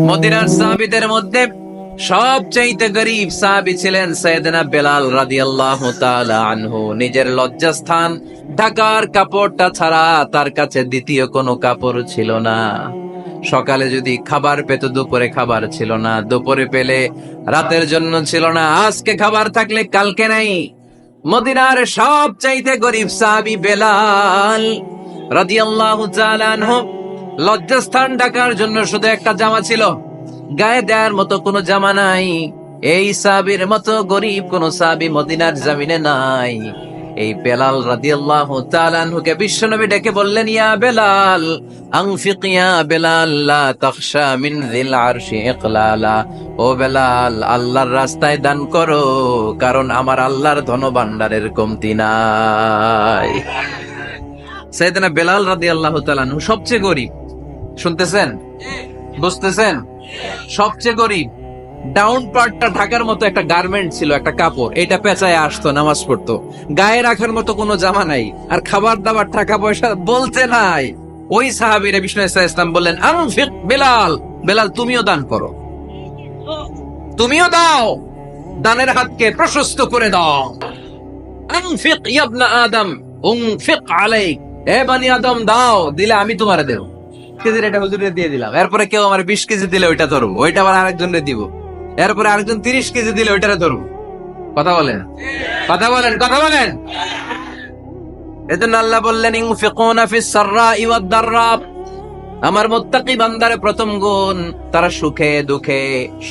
মদিনার সাহাবীদের মধ্যে সবচাইতে গরীব সাহাবী ছিলেন সাইয়েদনা বেলাল রাদিয়াল্লাহু তাআলা আনহু। নিজের লজ্জাস্থান ঢাকার কাপড়টা ছাড়া তার কাছে দ্বিতীয় কোনো কাপড় ছিল না। সকালে যদি খাবার পেত, দুপুরে খাবার ছিল না, দুপুরে পেলে রাতের জন্য ছিল না, আজকে খাবার থাকলে কালকে নাই। মদিনার সবচাইতে গরীব সাহাবী বেলাল রাদিয়াল্লাহু তাআলা আনহু, লজ্জাস্থান ঢাকার জন্য শুধু একটা জামা ছিল, গায়ে দেওয়ার মতো কোনো জামা নাই। এই সাহাবীর মতো গরীব কোন সাহাবী মদিনার জমিনে নাই। এই বেলাল রাদিয়াল্লাহু তাআলা আনহুকে বিশ্বনবী ডেকে বললেন, ইয়া বেলাল আনফিক ইয়া বেলাল লা তাখশা মিন যিল আরশি ইকলালা। ও বেলাল, আল্লাহর রাস্তায় দান করো, কারণ আমার আল্লাহর ধনভাণ্ডারের কমতি নাই। সাইয়েদনা বেলাল রাদিয়াল্লাহু তাআলা আনহু সবচেয়ে গরীব। শুনতেছেন? বুঝতেছেন? সবচেয়ে গরীব। ডাউন পার্টটা ঢাকার মতো একটা গার্মেন্ট ছিল, একটা কাপড়, এটা পেঁচায় আসতো, নামাজ পড়তো। গায়ে রাখার মতো কোনো জামা নাই, আর খাবার দাবার টাকা পয়সা বলতে নাই। ওই সাহাবীরা বিষ্ণু ইসলাম বললেন, আনফিক বেলাল, বেলাল তুমিও দান করো, তুমিও দাও, দানের হাতকে প্রশস্ত করে দাও। আনফিক ইয়া ইবনা আদম উনফিক আলাইক, এ বনি আদম দাও, দিলে আমি তোমারে দেব। কেজির এটা হুজুরে দিয়ে দিলাম, এরপরে কেউ আমার 20 কেজি দিলে ওইটা ধরবো, ওইটা আবার আরেকজনরে দিব, এরপরে আরেকজন 30 কেজি দিলে ওইটারে ধরবো। কথা বলেন, কথা বলেন, কথা বলেন। এজন্য আল্লাহ বললেন, ইনফিকুনা ফিস সাররাই ওয়াদ দাররা। আমার মুত্তাকি বান্দারে প্রথম গুণ, তারা সুখে দুঃখে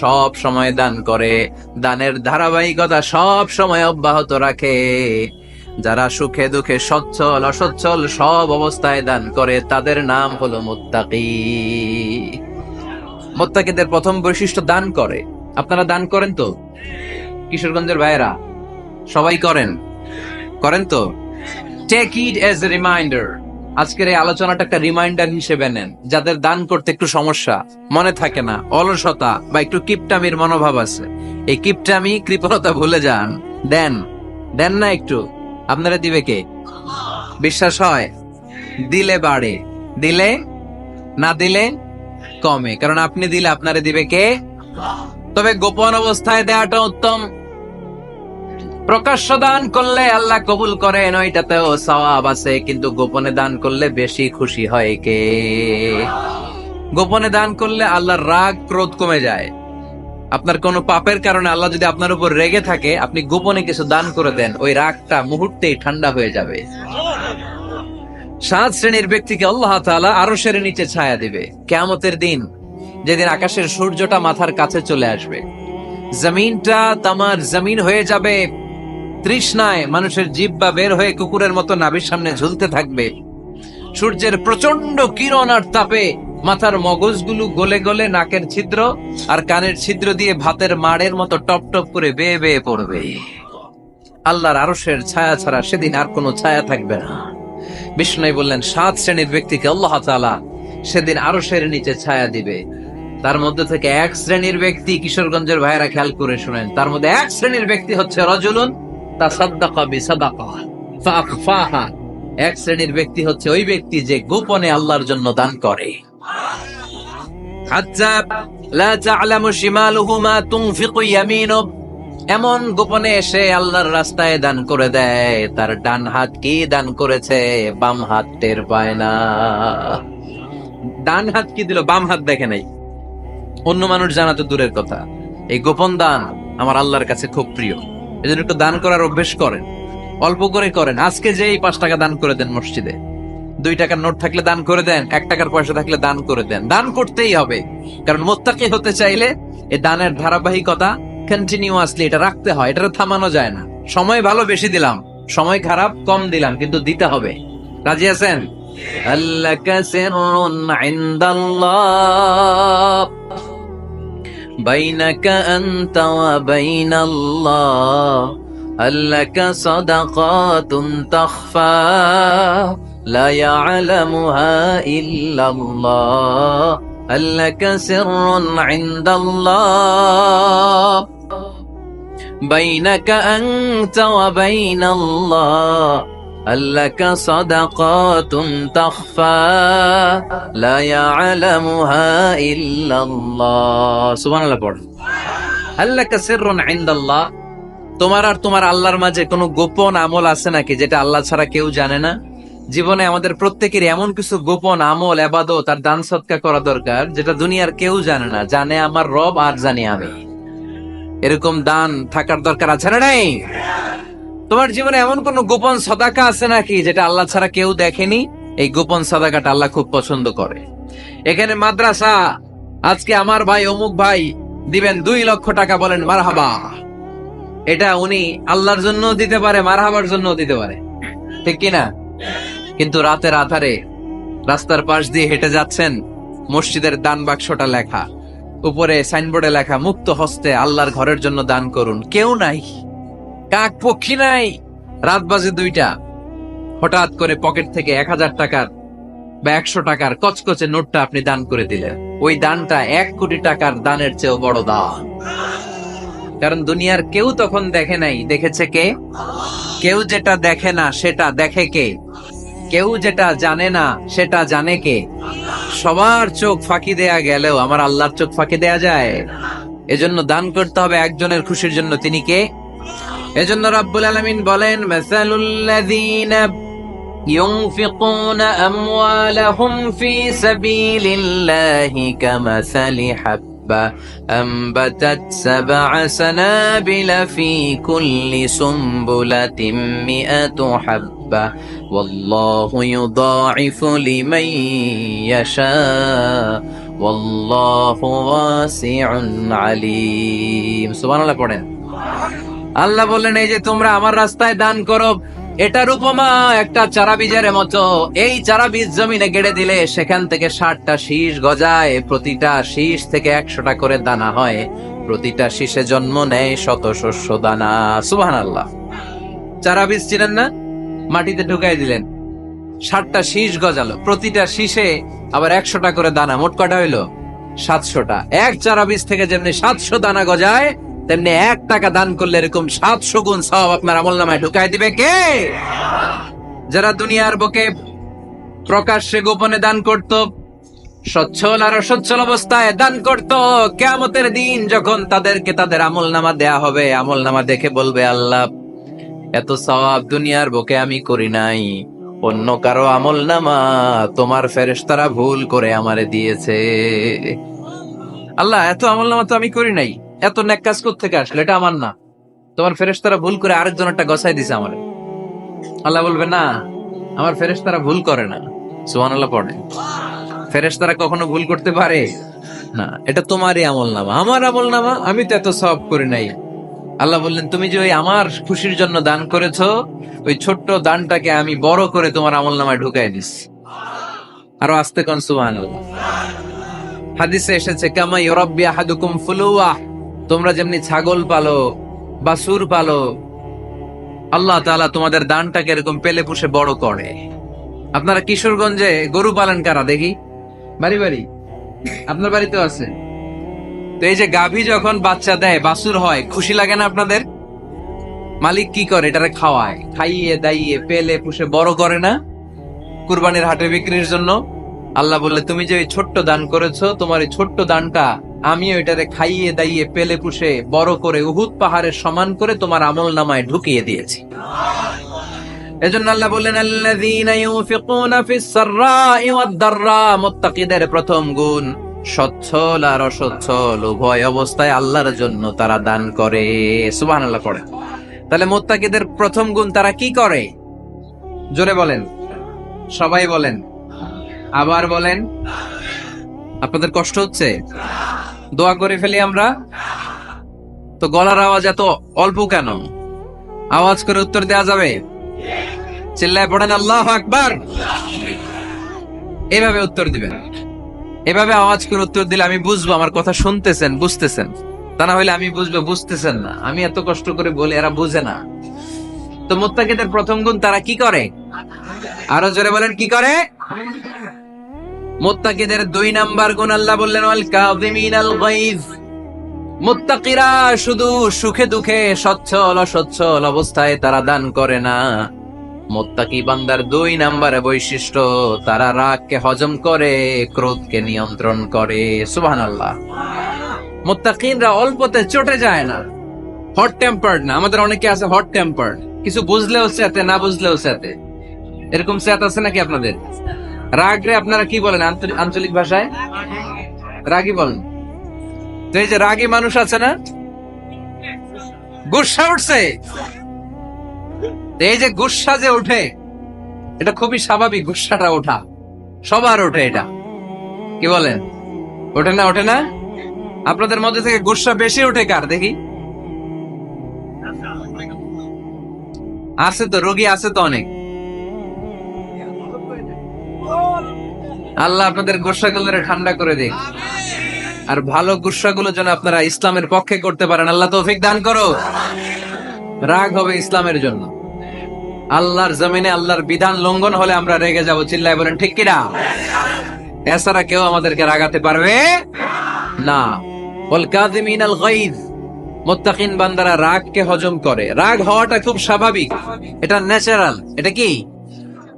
সব সময় দান করে, দানের ধারাবাহিকতা সব সময় অব্যাহত রাখে। যারা সুখে দুঃখে সচ্ছল অসচ্ছল সব অবস্থায় দান করে, তাদের নাম হলো মুত্তাকি। মুত্তাকিদের প্রথম বৈশিষ্ট্য দান করে। আপনারা দান করেন তো? কিশোরগঞ্জের ভাইয়েরা সবাই করেন? করেন তো? Take it as a reminder. আজকের এই আলোচনাটা একটা রিমাইন্ডার হিসেবে নেন। যাদের দান করতে একটু সমস্যা, মনে থাকে না, অলসতা বা একটু কিপটামির মনোভাব আছে, এই কিপটামি কৃপণতা ভুলে যান। দেন, দেন না একটু, আপনারা দিবে কে? বিশ্বাস হয়? দিলে বাড়ে, দিলে না দিলে কমে, কারণ আপনি দিলে আপনারে দিবে কে? তবে গোপন অবস্থায় দেওয়াটা উত্তম। প্রকাশ্য দান করলে আল্লাহ কবুল করেন, ওইটাতেও সওয়াব আছে, কিন্তু গোপনে দান করলে বেশি খুশি হয় কে? গোপনে দান করলে আল্লাহর রাগ ক্রোধ কমে যায়। আপনার কোন পাপের কারণে আল্লাহ যদি আপনার উপর রেগে থাকে, আপনি গোপনে কিছু দান করে দেন, ওই রাগটা মুহূর্তেই ঠান্ডা হয়ে যাবে। 7 শ্রেণীর ব্যক্তিকে আল্লাহ তাআলা আরশের নিচে ছায়া দিবে কিয়ামতের দিন, যেদিন আকাশের সূর্যটা মাথার কাছে চলে আসবে, জমিনটা তামার জমিন হয়ে যাবে, তৃষ্ণায় মানুষের জিহ্বা বের হয়ে কুকুরের মতো নাভির সামনে ঝুলতে থাকবে। সূর্যের প্রচন্ড কিরণ আর তাপে মাথার মগজগুলো গলে গলে নাকের ছিদ্র আর কানের ছিদ্র দিয়ে ভাতের মাড়ের মতো টপ টপ করে বেয়ে বেয়ে পড়বে। আল্লাহর আরশের ছায়া ছাড়া সেদিন আর কোনো ছায়া থাকবে না। বিষ্ণু বললেন, 7 শ্রেণীর ব্যক্তিকে আল্লাহ তাআলা সেদিন আরশের নিচে ছায়া দিবে। তার মধ্যে থেকে 1 শ্রেণীর ব্যক্তি, কিশোরগঞ্জের ভাইয়েরা খেয়াল করে শুনেন, তার মধ্যে 1 শ্রেণীর ব্যক্তি হচ্ছে রাজুলুন তাসাদ্দাকা বিসাদাকা ফাআখফাহা। 1 শ্রেণীর ব্যক্তি হচ্ছে ওই ব্যক্তি যে গোপনে আল্লাহর জন্য দান করে। হাত্তা লা তা'লামু শিমালুহু মা তুনফিকু ইয়ামিনুহু, এমন গোপনে এসে আল্লাহর রাস্তায় দান করে দেয়, তার ডান হাত কি দান করেছে বাম হাত টের পায় না। ডান হাত কি দিল, বাম হাত দেখে নাই। অন্য মানুষ জানা তো দূরের কথা, এই গোপন দান আমার আল্লাহর কাছে খুব প্রিয়। এজন্য একটু দান করার অভ্যেস করেন, অল্প করে করেন। আজকে যেই 5 টাকা দান করে দেন মসজিদে, 2 টাকার নোট থাকলে দান করে দেন, 1 টাকার পয়সা থাকলে দান করে দেন। দান করতেই হবে, কারণ মুত্তাকি হতে চাইলে এই দানের ধারাবাহিকতা কন্টিনিউয়াসলি এটা রাখতে হয়, এটা থামানো যায় না। সময় ভালো বেশি দিলাম, সময় খারাপ কম দিলাম, কিন্তু দিতে হবে। রাজি আছেন? আল্লাকা সিররুন ইনদাল্লাহ বাইনাকা আনতা ওয়া বাইনাল্লাহ, আল্লাকা সাদাকাতুন তাখফা লা ইয়ালামুহা ইল্লাল্লাহ, আল্লাকা সিররুন ইনদাল্লাহ বাইনাকা আনতা ওয়া বাইনাল্লাহ আল্লাকা সাদাকাতুন তাখফা লা ইয়ালামুহা ইল্লাল্লাহ। সুবহানাল্লাহ পড়েন। আল্লাকা সিররুন ইনদাল্লাহ, তোমার আর তোমার আল্লাহর মাঝে কোনো গোপন আমল আছে নাকি যেটা আল্লাহ ছাড়া কেউ জানে না? জীবনে আমাদের প্রত্যেকের এমন কিছু গোপন আমল, ইবাদত আর দান সদকা করা দরকার যেটা দুনিয়ার কেউ জানে না, জানে আমার রব আর জানি আমি। এরকম দান থাকার দরকার আছে না নাই? তোমার জীবনে এমন কোন গোপন সদাকা আছে নাকি যেটা আল্লাহ ছাড়া কেউ দেখেনি? এই গোপন সদাকাটা আল্লাহ খুব পছন্দ করে। এখানে মাদ্রাসা, আজকে আমার ভাই অমুক ভাই দিবেন 2 লক্ষ টাকা, বলেন মারহাবা। এটা উনি আল্লাহর জন্য দিতে পারে, মারহাবার জন্য দিতে পারে, ঠিক কিনা? কিন্তু রাতের আধারে রাস্তার পাশ দিয়ে হেঁটে যাচ্ছেন, মসজিদের দান বাক্সটা লেখা, উপরে সাইনবোর্ডে লেখা মুক্ত হস্তে আল্লাহর ঘরের জন্য দান করুন। কেউ নাই, কাক পক্ষী নাই। রাত বাজে 2টা, হঠাৎ করে পকেট থেকে 1000 টাকার বা 100 টাকার কচকচে নোটটা আপনি দান করে দিলেন। ওই দানটা 1 কোটি টাকার দানের চেয়েও বড় দান। কারণ দুনিয়ার কেউ তখন দেখে নাই, দেখেছে কে? কেউ যেটা দেখে না সেটা দেখে কে? কেউ যেটা জানে না সেটা জানে কে? সবার চোখ ফাঁকি দেয়া গেলেও আমার আল্লাহর চোখ ফাঁকি দেয়া যায়? এজন্য দান করতে হবে একজনের খুশির জন্য, তিনি কে? এজন্য রাব্বুল আলামিন বলেন, মাসালুল্লাযীনা ইউনফিকুনা আমওয়ালাহুম ফি সাবিলিল্লাহি কামাসালি হাব্বা আনবাতাত 7 সানাবিলা ফি কুল্লি সুমবুলাতিন মিআতু হাব্বা ওয়াল্লাহু ইউদাঈফু লিমান ইয়াশা ওয়াল্লাহু ওয়াসিউন আলীম। সুবহানাল্লাহ পড়েন। আল্লাহ বললেন, এই যে তোমরা আমার রাস্তায় দান করো, এটার উপমা একটা চারা বীজের মতো। এই চারা বীজ জমিনে গেড়ে দিলে সেখান থেকে 60টা শীষ গজায়, প্রতিটা শীষ থেকে 100টা করে দানা হয়, প্রতিটা শীষে জন্ম নেয় শত শস্য দানা। সুবহানাল্লাহ। চারা বীজ ছিলেন না, মাটিতে ঢুকাই দিলেন, 60টা শীষ গজালো, প্রতিটা শীষে আবার 100টা করে দানা, মোট কটা হইলো? 700টা। এক চারা বীজ থেকে যেমনি 700 দানা গজায়, তেমনি 1 টাকা দান করলে এরকম 700 গুণ সওয়াব আপনার আমলনামায় ঢুকাই দিবে কে? যারা দুনিয়ার বুকে প্রকাশ্যে গোপনে দান করত, সচ্ছল আর অসচ্ছল অবস্থায় দান করত, কিয়ামতের দিন যখন তাদেরকে তাদের আমলনামা দেয়া হবে, আমলনামা দেখে বলবে, আল্লাহ এত সওয়াব দুনিয়ার বুকে আমি করি নাই, অন্য কারো আমলনামা তোমার ফেরেশতারা ভুল করে আমারে দিয়েছে। আল্লাহ এত আমলনামা তো আমি করি নাই, এত নেক কাজ কোত্থেকে আসলো? এটা আমার না, তোমার ফেরেশতারা ভুল করে আরেকজনেরটা গছাই দিছে আমারে। আল্লাহ বলবে, না, আমার ফেরেশতারা ভুল করে না। সুবহানাল্লাহ পড়ে। ফেরেশতারা কখনো ভুল করতে পারে না, এটা তোমারই আমলনামা, আমার আমলনামা, আমি তো এত সওয়াব করি নাই। আল্লাহ বললেন, তুমি যে ওই আমার খুশির জন্য দান করেছো, ওই ছোট্ট দানটাকে আমি বড় করে তোমার আমলনামায় ঢুকাই দিছি। আরো আস্তে কোন সুবহানাল্লাহ। হাদিসে এসেছে, কামা ইউরাব্বি আহাদুকুম ফুলুয়া, তোমরা যেমনি ছাগল পালো, বাছুর পালো, আল্লাহ তাআলা তোমাদের দানটাকে এরকম পেলে পুষে বড় করে। আপনারা কিশোরগঞ্জে গরু পালন কারা দেখি? বাড়ি বাড়ি, আপনার বাড়িতেও আছে। তো এই যে গাভী যখন বাচ্চা দেয়, বাছুর হয়, খুশি লাগে না আপনাদের? মালিক কি করে? এটারে খাওয়ায়, খাইয়ে দাইয়ে পেলে পুষে বড় করে না, কুরবানির হাটে বিক্রির জন্য। আল্লাহ বললে, তুমি যে ওই ছোট্ট দান করেছো, তোমার এই ছোট্ট দানটা আমি ওইটারে খাইয়ে দাইয়ে পেলে পুষে বড় করে উহুদ পাহাড়ের সমান করে তোমার আমলনামায় ঢুকিয়ে দিয়েছি। এজন্য আল্লাহ বললেন, আল্লাযীনা ইউনফিকুনা ফিস সাররাই ওয়াদ দাররা, মুত্তাকিদের প্রথম গুণ সচ্ছল আর অসচ্ছল উভয় অবস্থায় আল্লাহর জন্য তারা দান করে। সুবহানাল্লাহ পড়ে। তাহলে মুত্তাকিদের প্রথম গুণ, তারা কি করে? জোরে বলেন, সবাই বলেন, আবার বলেন। আপনাদের কষ্ট হচ্ছে? দোয়া করে ফেলি আমরা তো। গলার আওয়াজ এত অল্প কেন? আওয়াজ করে উত্তর দেওয়া যাবে? চিল্লায় পড়েন আল্লাহু আকবার। এভাবে উত্তর দিবেন, এভাবে আওয়াজ করে উত্তর দিলে আমি বুঝবো আমার কথা শুনতেছেন, বুঝতেছেন। তা না হলে আমি বুঝবো বুঝতেছেন না, আমি এত কষ্ট করে বলি, এরা বুঝে না। তো মুত্তাকিদের প্রথম গুণ, তারা কি করে? আরো জোরে বলেন, কি করে? মুত্তাকিদের 2 নাম্বার গুণ আল্লাহ বললেন, ওয়াল কাযিমিনাল গায়জ। মুত্তাকিরা শুধু সুখে দুঃখে, সচ্ছল অসচ্ছল অবস্থায় তারা দান করে না, মুত্তাকি বান্দার 2 নম্বরে বৈশিষ্ট্য, তারা রাগকে হজম করে, ক্রোধকে নিয়ন্ত্রণ করে। সুবহানাল্লাহ। মুত্তাকিনরা অল্পতে চটে যায় না, হট টেম্পার্ড না। আমাদের অনেকে আছে হট টেম্পার্ড, কিছু বুঝলেও চেতে, না বুঝলেও চেতে। এরকম চেত আছে নাকি আপনাদের? রাগরে আপনারা কি বলেন আঞ্চলিক ভাষায়? রাগী বলেন। তো এই যে রাগী মানুষ আছে না, গুসা উঠছে, এই যে গুসা যে ওঠে, এটা খুবই স্বাভাবিক। গুসাটা ওঠা সবার ওঠে, এটা কি বলেন? ওঠে না? ওঠে না? আপনাদের মধ্যে থেকে গুসা বেশি ওঠে কার দেখি? আছে তো, রোগী আছে তো অনেক। আল্লাহ আপনাদের গুসাগুলো ঠান্ডা করে দিক, আর ভালো গুসাগুলো যেন আপনারা ইসলামের পক্ষে করতে পারেন। আল্লাহ তৌফিক দান করো। রাগ হবে ইসলামের জন্য। আল্লাহর জমিনে আল্লাহর বিধান লঙ্ঘন হলে আমরা রেগে যাব, চিল্লায় বলেন ঠিক কিনা? এছাড়া কেউ আমাদেরকে রাগাতে পারবে না। ওয়াল কাযিমিনাল গায়জ, মুত্তাকিন বান্দারা রাগকে হজম করে। রাগ হওয়াটা খুব স্বাভাবিক, এটা ন্যাচারাল, এটা কি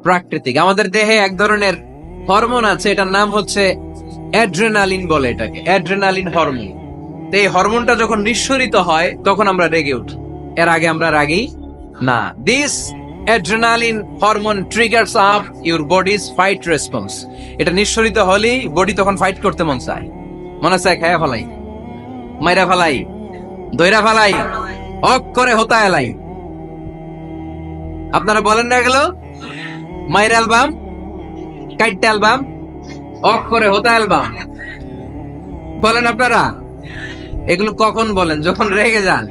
প্রাকৃতিক। আমাদের দেহে এক ধরনের হরমোন আছে, এটার নাম হচ্ছে অ্যাড্রেনালিন বলে এটাকে, অ্যাড্রেনালিন হরমোন। তো এই হরমোনটা যখন নিঃসরিত হয় তখন আমরা রেগে উঠি, এর আগে আমরা রাগি না। This adrenaline hormone triggers up your bodies fight response. এটা নিঃসরিত হলেই বডি তখন ফাইট করতে মন চায়, মনে চায় খায়া ফেলাই, মাইরা ফেলাই, দইরা ফেলাই, অক করে হতা এলাই। আপনারা বলেন না এগুলো? মাইরা অ্যালবাম, কাইটটা অ্যালবাম, অক করে হতা অ্যালবাম বলেন আপনারা? এগুলো কখন বলেন? যখন রেগে যান,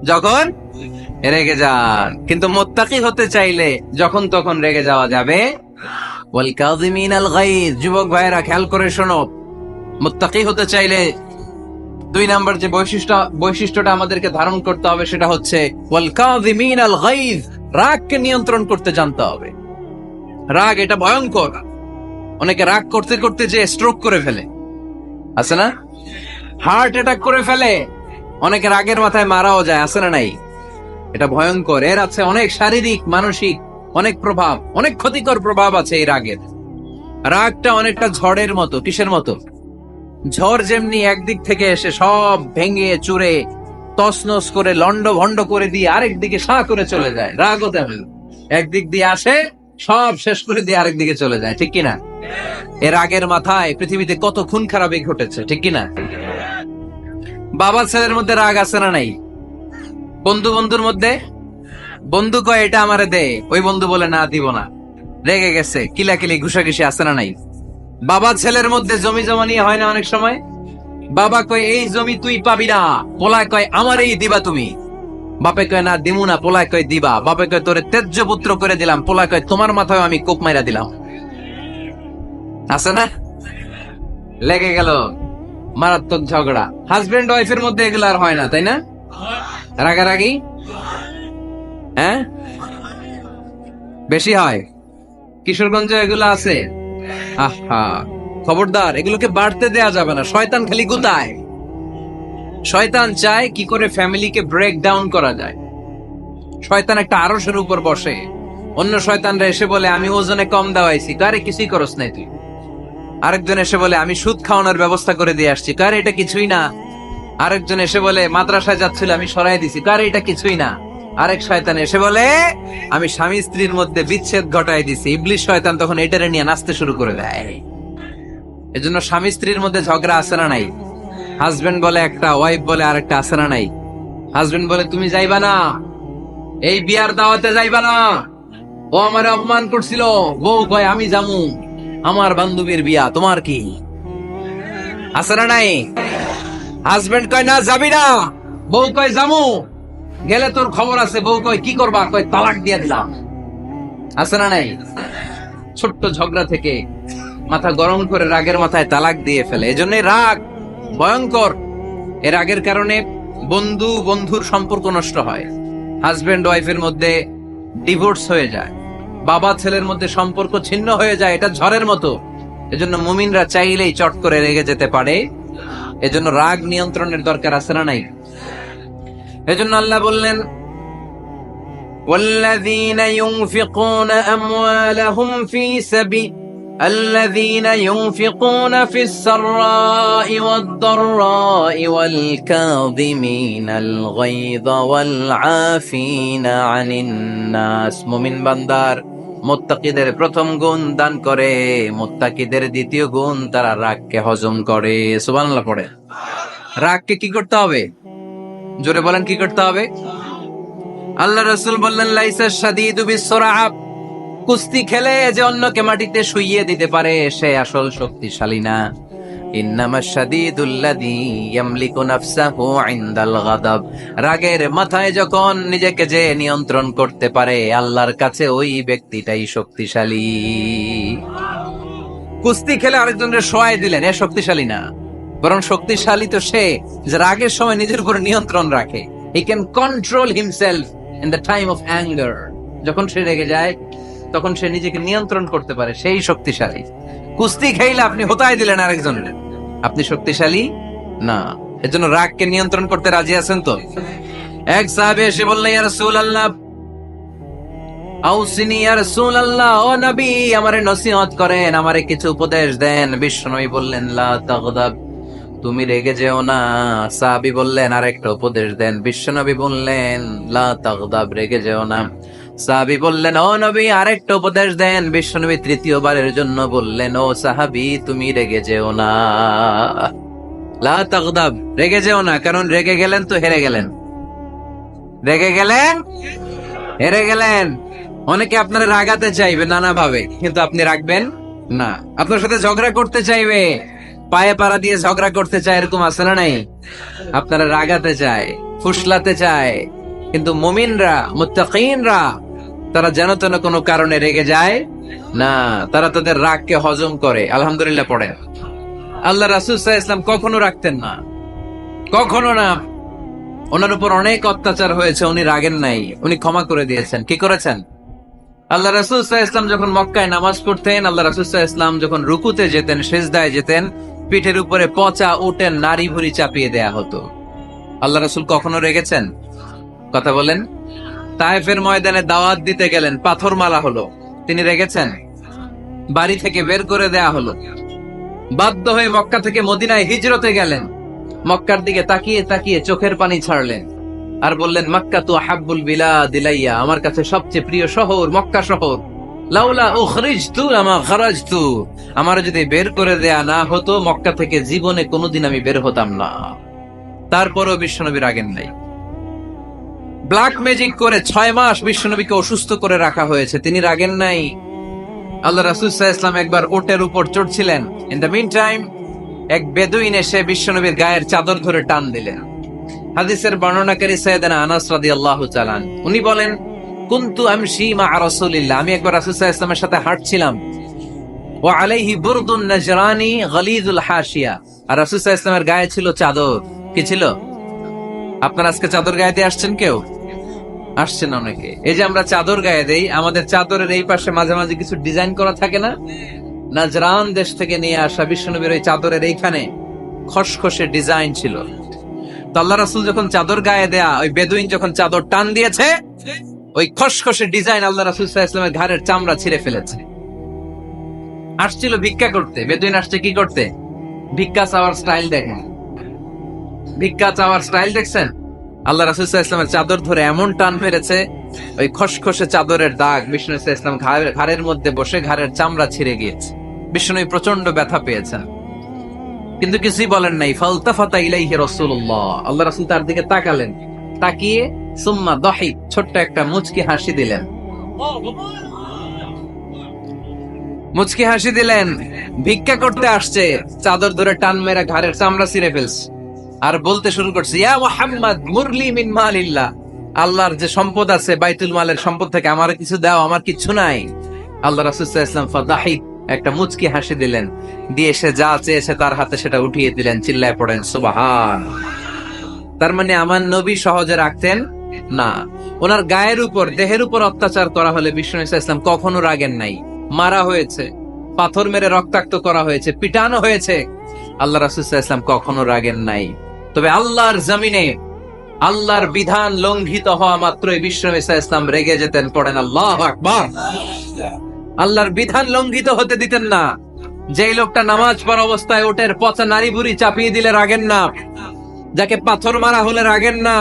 যখন রেগে যান। কিন্তু মুত্তাকি হতে চাইলে যখন তখন রেগে যাওয়া যাবে। ওয়াল কাযিমিনাল গায়জ, যুবক ভাইরা খেয়াল করে শোনো, মুত্তাকি হতে চাইলে 2 নাম্বার যে বৈশিষ্ট্যটা আমাদেরকে ধারণ করতে হবে সেটা হচ্ছে ওয়াল কাযিমিনাল গায়জ, রাগকে নিয়ন্ত্রণ করতে জানতে হবে। রাগ এটা ভয়ঙ্কর। অনেকে রাগ করতে করতে যে স্ট্রোক করে ফেলে, আছে না? হার্ট অ্যাটাক করে ফেলে। অনেকে রাগের মাথায় মারাও যায়, আছে না নাই? এটা ভয়ঙ্কর। এর আছে অনেক শারীরিক, মানসিক অনেক প্রভাব, অনেক ক্ষতিকর প্রভাব আছে এই রাগের। রাগটা অনেকটা ঝড়ের মতো। কিসের মতো? ঝড় যেমনি একদিক থেকে এসে সব ভেঙে চুরে তছনছ করে লন্ড ভন্ড করে দিয়ে আরেক দিকে সা করে চলে যায়, রাগও তেমন একদিক দিয়ে আসে, সব শেষ করে দিয়ে আরেক দিকে চলে যায়, ঠিক কিনা? এর আগের মাথায় পৃথিবীতে কত খুন খারাপি ঘটেছে, ঠিক কিনা? বাবা ছেলের মধ্যে রাগ আছে না নাই? বন্ধু বন্ধুর মধ্যে, বন্ধু কয় এটা আমারে দে, ওই বন্ধু বলে না দিব না, রেগে গেছে, কিলাকিলি ঘুষাঘুষি আছে না নাই? বাবা ছেলের মধ্যে জমি জমা নিয়ে হয় না অনেক সময়? বাবা কয় এই জমি তুই পাবি না, পোলায় কয় আমারই দিবা তুমি। বাপে কয় না দিমু না, পোলায় কয় দিবা। বাপে কয় তোরে তেজ্য পুত্র করে দিলাম, পোলায় কয় তোমার মাথায় আমি কোপ মাইরা দিলাম। আছে না? লেগে গেল, মারাত্মক ঝগড়া। হাজবেন্ড ওয়াইফের মধ্যে এগুলো আর হয় না, তাই না? রাগারাগি হ্যাঁ বেশি হয়। কিশোরগঞ্জে এগুলো আছে। আহা, খবরদার, এগুলোকে বাড়তে দেয়া যাবে না। শয়তান খালি গুতায়। শয়তান চায় কি করে ফ্যামিলিকে ব্রেক ডাউন করা যায়। শয়তান একটা আরশের উপর বসে, অন্য শয়তানরা এসে বলে আমি ওজনে কম দাওয়াইছি, কারে কিছুই করস নাই তুই। আরেকজন এসে বলে আমি সুদ খাওয়ানোর ব্যবস্থা করে দিয়ে আসছি, কারে এটা কিছুই না। আরেকজন এসে বলে মাদ্রাসায় যাচ্ছিল আমি সরাই দিছি, কারে এটা কিছুই না। আরেক শয়তান এসে বলে আমি স্বামী স্ত্রীর মধ্যে বিচ্ছেদ ঘটাই দিছি। ইবলিশ শয়তান তখন এটারে নিয়ে নাচতে শুরু করে দেয়। এজন্য স্বামী স্ত্রীর মধ্যে ঝগড়া আছে না নাই? হাজবেন্ড বলে একটা, ওয়াইফ বলে আরেকটা, আছে না নাই? হাজবেন্ড বলে তুমি যাইবা না, এই বিয়ার দাওয়াতে যাইবা না, ও আমার অপমান করছিল। বউ কয় আমি যামু, আমার বান্ধবীর বিয়া, তোমার কি? আছে না নাই? হাজবেন্ড কয় না যাবি না, বউ কয় যামু, গেলে তোর খবর আছে। বউ কয় কি করবা? কয় তালাক দিয়ে দিলাম। আছে না নাই? ছোট্ট ঝগড়া থেকে মাথা গরম করে রাগের মাথায় তালাক দিয়ে ফেলে। এজন্য রাগ ভয়ঙ্কর। এর রাগের কারণে বন্ধু বন্ধুর সম্পর্ক নষ্ট হয়, হাজবেন্ড ওয়াইফের মধ্যে ডিভোর্স হয়ে যায়, বাবা ছেলের মধ্যে সম্পর্ক ছিন্ন হয়ে যায়। এটা ঝড়ের মতো। এজন্য মুমিনরা চাইলেই চট করে রেগে যেতে পারে। এজন্য রাগ নিয়ন্ত্রণের দরকার আছে না নাই? এজন্য আল্লাহ বললেন والذين ينفقون أموالهم في سبيل الذين ينفقون في السراء والضراء والكاظمين الغيظ والعافين عن الناس মুমিন বান্দার মুত্তাকিদের প্রথম গুণ দান করে, মুত্তাকিদের দ্বিতীয় গুণ তারা রাগকে হজম করে। সুবহানাল্লাহ পড়ে। রাগকে কি করতে হবে? জোরে বলেন, কি করতে হবে? আল্লাহ রাসূল বললেন, লাইসা শাদীদু বিসসুরআ, কুস্তি খেলে যে অন্যকে মাটিতে শুইয়ে দিতে পারে সে আসল শক্তিশালী না। ইন্নামাশ শাদীদুল্লাযী ইয়ামলিকু নাফসাহু ইনদাল গাদাব, রাগের মাথায় যখন নিজেকে যে নিয়ন্ত্রণ করতে পারে আল্লাহর কাছে ওই ব্যক্তিটাই শক্তিশালী। কুস্তি খেলে আরেকজনের শোয়াই দিলেন, এ শক্তিশালী না, বরং শক্তিশালী তো সে যে রাগের সময় নিজের উপর নিয়ন্ত্রণ রাখে। He can control himself in the time of anger. যখন সে রেগে যায় তখন সে নিজেকে নিয়ন্ত্রণ করতে পারে, সেই শক্তিশালী। কুস্তি খেলে আপনি হোতায় দিলেন আরেকজনের, আপনি শক্তিশালী না। এজন্য রাগকে নিয়ন্ত্রণ করতে রাজি আছেন তো? এক সাহাবী এসে বললেন, ইয়া রাসূলুল্লাহ আউসিনি, ইয়া রাসূলুল্লাহ, ও নবী আমারে নসিহত করেন, আমারে কিছু উপদেশ দেন। বিশ্বনবী বললেন, লা তাগদাব, তুমি রেগে যেও না। সাহাবী বললেন, আরেকটা উপদেশ দেন। বিশ্বনবী বললেন, লা তাগদাব, রেগে যেও না। সাহাবী বললেন, ও নবী আরেকটা উপদেশ দেন। বিশ্বনবী তৃতীয়বারের জন্য বললেন, ও সাহাবী তুমি রেগে যেও না, লা তাগদাব, রেগে যেও না। কারণ রেগে গেলেন তো হেরে গেলেন, রেগে গেলেন হেরে গেলেন। অনেকে আপনারা রাগাতে চাইবে নানা ভাবে, কিন্তু আপনি রাখবেন না। আপনার সাথে ঝগড়া করতে চাইবে, পায়ে পাড়া দিয়ে ঝগড়া করতে চায়, এরকম আছে না নাই? আপনারা রাগাতে চায়, ফুসলাতে চায়, কিন্তু মুমিনরা, মুত্তাকিনরা তারা যেন তেন কোনো কারণে রেগে যায় না, তারা তাদের রাগকে হজম করে। আলহামদুলিল্লাহ পড়ে। আল্লাহ রাসূল সাল্লাল্লাহু আলাইহি ওয়াসাল্লাম কখনো রাখতেন না, কখনো না। ওনার উপর অনেক অত্যাচার হয়েছে, উনি রাগেন নাই, উনি ক্ষমা করে দিয়েছেন। কি করেছেন? আল্লাহ রাসূল সাল্লাল্লাহু আলাইহি ওয়াসাল্লাম যখন মক্কায় নামাজ পড়তেন, আল্লাহ রাসূল সাল্লাল্লাহু আলাইহি ওয়াসাল্লাম যখন রুকুতে যেতেন, সিজদায় যেতেন, পিঠের উপরে পচা উটের নাড়ি ভুঁড়ি চাপিয়ে দেয়া হতো। আল্লাহ রাসূল কখনো রেগেছেন? কথা বলেন। তায়েফের ময়দানে দাওয়াত দিতে গেলেন, পাথর মারা হলো, তিনি রেগেছেন? বাড়ি থেকে বের করে দেয়া হলো, বাধ্য হয়ে মক্কা থেকে মদিনায় হিজরতে গেলেন। মক্কার দিকে তাকিয়ে তাকিয়ে চোখের পানি ছাড়লেন আর বললেন, মক্কা তু আহাব্বুল বিলাদ ইলাইয়া, আমার কাছে সবচেয়ে প্রিয় শহর মক্কা শহর। লাউলা উখরিজতু লামা খারাজতু, আমার যদি বের করে দেয়া না হতো মক্কা থেকে জীবনে কোনোদিন আমি বের হতাম না। তারপরও বিশ্বনবী রাগেন নাই। ব্ল্যাক ম্যাজিক করে 6 মাস বিশ্বনবীকে অসুস্থ করে রাখা হয়েছে, তিনি রাগেন নাই। আল্লাহ রাসূল সাল্লাল্লাহু আলাইহি ওয়াসাল্লাম একবার উটের উপর চড়ছিলেন। ইন দ্য মিন টাইম এক বেদুইন এসে বিশ্বনবীর গায়ের চাদর ধরে টান দিলেন। হাদিসের বর্ণনাকারী সাইয়েদনা আনাস রাদিয়াল্লাহু তাআলা উনি বলেন, কুনতু আমশি মা রাসূলিল্লাহ, আমি একবার রাসূল সাল্লাল্লাহু আলাইহি ওয়াসাল্লামের সাথে হাঁটছিলাম। ওয়া আলাইহি বুরদুন নাজরানি গলিযুল হাশিয়া, আর রাসূল সাল্লাল্লাহু আলাইহি ওয়াসাল্লামের গায়ে ছিল চাদর। কি ছিল? আপনারা আজকে চাদর গায়ে দিয়ে আসছেন? কেউ আসছেন? অনেকে। এই যে আমরা চাদর গায়ে দেই, আমাদের চাদরের এই পাশে মাঝে মাঝে কিছু ডিজাইন করা থাকে না? নাজরান দেশ থেকে নিয়ে আসা বিশ্বনবীর ওই চাদরের এইখানে খসখসে ডিজাইন ছিল। তো আল্লাহ রাসূল যখন চাদর গায়ে দেয়া, ওই বেদুইন যখন চাদর টান দিয়েছে, ওই খসখসে ডিজাইন আল্লাহ রাসূল সাল্লাল্লাহু আলাইহি ওয়াসাল্লামের ঘাড়ের চামড়া ছিঁড়ে ফেলেছে। আসছিল ভিক্ষা করতে। বেদুইন আসছে কি করতে? ভিক্ষা চাওয়ার স্টাইল দেখেন, ভিক্ষা চাওয়ার স্টাইল দেখছেন? আল্লাহ রাসূল সাল্লাল্লাহু আলাইহি ওয়াসাল্লামের চাদর ধরে এমন টান মেরেছে, ওই খসখসে চাদরের দাগ বিষ্ণু সাল্লাল্লাহু আলাইহি ওয়াসাল্লাম ঘাড়ের মধ্যে বসে ঘাড়ের চামড়া ছিঁড়ে গিয়েছে। বিষ্ণু প্রচন্ড ব্যথা পেয়েছেন, কিন্তু কিছুই বলেন নাই। ফালতাফাতা ইলাইহি রাসূলুল্লাহ, আল্লাহ রাসূল তার দিকে তাকালেন, তাকিয়ে সুম্মা দাহিক, ছোট্ট একটা মুচকি হাসি দিলেন। মুচকি হাসি দিলেন। ভিক্ষা করতে আসছে, চাদর ধরে টান মেরে ঘাড়ের চামড়া ছিঁড়ে ফেলছে, আর বলতে শুরু করছে, ইয়া মুহাম্মদ মুরলি মিন মালিল্লাহ, আল্লাহর যে সম্পদ আছে বাইতুল মালের সম্পদ থেকে আমার কিছু দাও, আমার কিছু নাই। আল্লাহ রাসূল সাল্লাল্লাহু আলাইহি ওয়াসাল্লাম ফাদাহিক, একটা মুচকি হাসি দিলেন, দিয়ে সে যা চেয়েছে তার হাতে সেটা উঠিয়ে দিলেন। চিল্লায় পড়েন সুবহান। তার মানে আমার নবী সহজে রাখতেন না। ওনার গায়ের উপর, দেহের উপর অত্যাচার করা হলে বিষ্ণু সাল্লাল্লাহু আলাইহি ওয়াসাল্লাম কখনো রাগেন নাই। মারা হয়েছে, পাথর মেরে রক্তাক্ত করা হয়েছে, পিটানো হয়েছে, আল্লাহ রাসূল সাল্লাল্লাহু আলাইহি ওয়াসাল্লাম কখনো রাগেন নাই। তবে আল্লাহর জমিনে আল্লাহর বিধান লঙ্ঘিত হওয়া মাত্রই বিশ্বনবী সাল্লাল্লাহু আলাইহি ওয়াসাল্লাম রেগে যেতেন। পড়েন আল্লাহু আকবার। আল্লাহর বিধান লঙ্ঘিত হতে দিতেন না। যেই লোকটা নামাজ পড়া অবস্থায় ওটের পচা নারী বুড়ি চাপিয়ে দিলে রাগেন না, যাকে পাথর মারা হলে রাগেন না,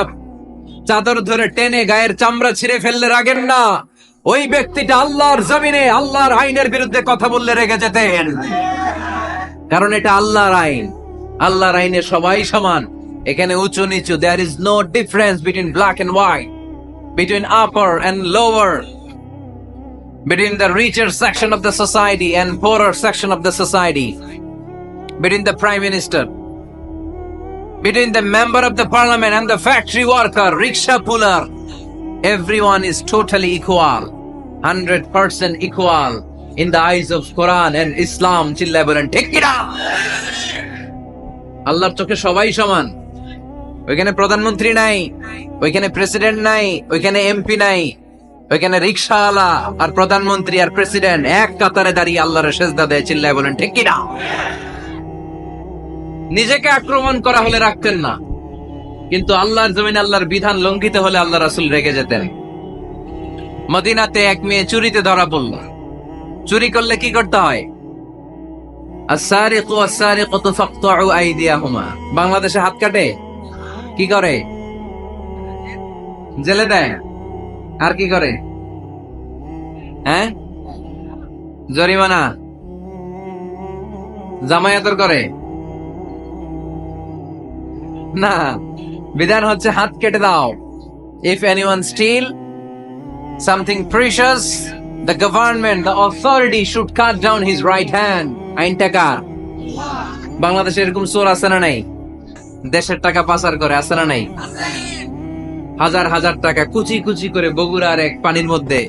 চাদর ধরে টেনে গায়ের চামড়া ছিঁড়ে ফেললে রাগেন না, ওই ব্যক্তিটা আল্লাহর জমিনে আল্লাহর আইনের বিরুদ্ধে কথা বললে রেগে যেতেন। কারণ এটা আল্লাহর আইন। আল্লাহর আইনে সবাই সমান। এখানে উঁচু নিচু, there is no difference between black and white, between upper and lower, between the richer section of the society and poorer section of the society, between the prime minister, between the member of the parliament and the factory worker, rickshaw puller. Everyone is totally equal, 100% equal in the eyes of Quran and Islam. চিল্লায় বলেন ঠিক কিনা? আল্লাহর চোখে সবাই সমান। ওইখানে প্রধানমন্ত্রী নাই, ওইখানে প্রেসিডেন্ট নাই, ওইখানে এমপি নাই, ওইখানে রিকশাওয়ালা আর প্রধানমন্ত্রী আর প্রেসিডেন্ট এক কাতারে দাঁড়িয়ে আল্লাহর সেজদা দেয়। চিল্লায় বলেন ঠিক কিনা? নিজেকে আক্রমণ করা হলে রাখতেন না, কিন্তু আল্লাহর জমিনে আল্লাহর বিধান লঙ্ঘিত হলে আল্লাহ রাসূল রেগে যেতেন। মদিনাতে এক মেয়ে চুরিতে ধরা পড়ল। চুরি করলে কি করতে হয়? আস-সারিকু ওয়াস-সারিকাতু ফাকতাউ আইদিয়াহুমা। বাংলাদেশে হাত কাটে, কি করে? জেলে দেয়। আর কি করে? হ্যাঁ, জরিমানা, জামায়াতর করে না। বিধান হচ্ছে হাত কেটে দাও। If anyone steal something precious, the government, the authority should cut down his right hand. আইন টাকা। বাংলাদেশে এরকম চোর আছে না নাই? দেশের টাকা পাচার করে, আছে না নাই? হাজার হাজার টাকা কুচি কুচি করে বগুড়ার এক পানির মধ্যে,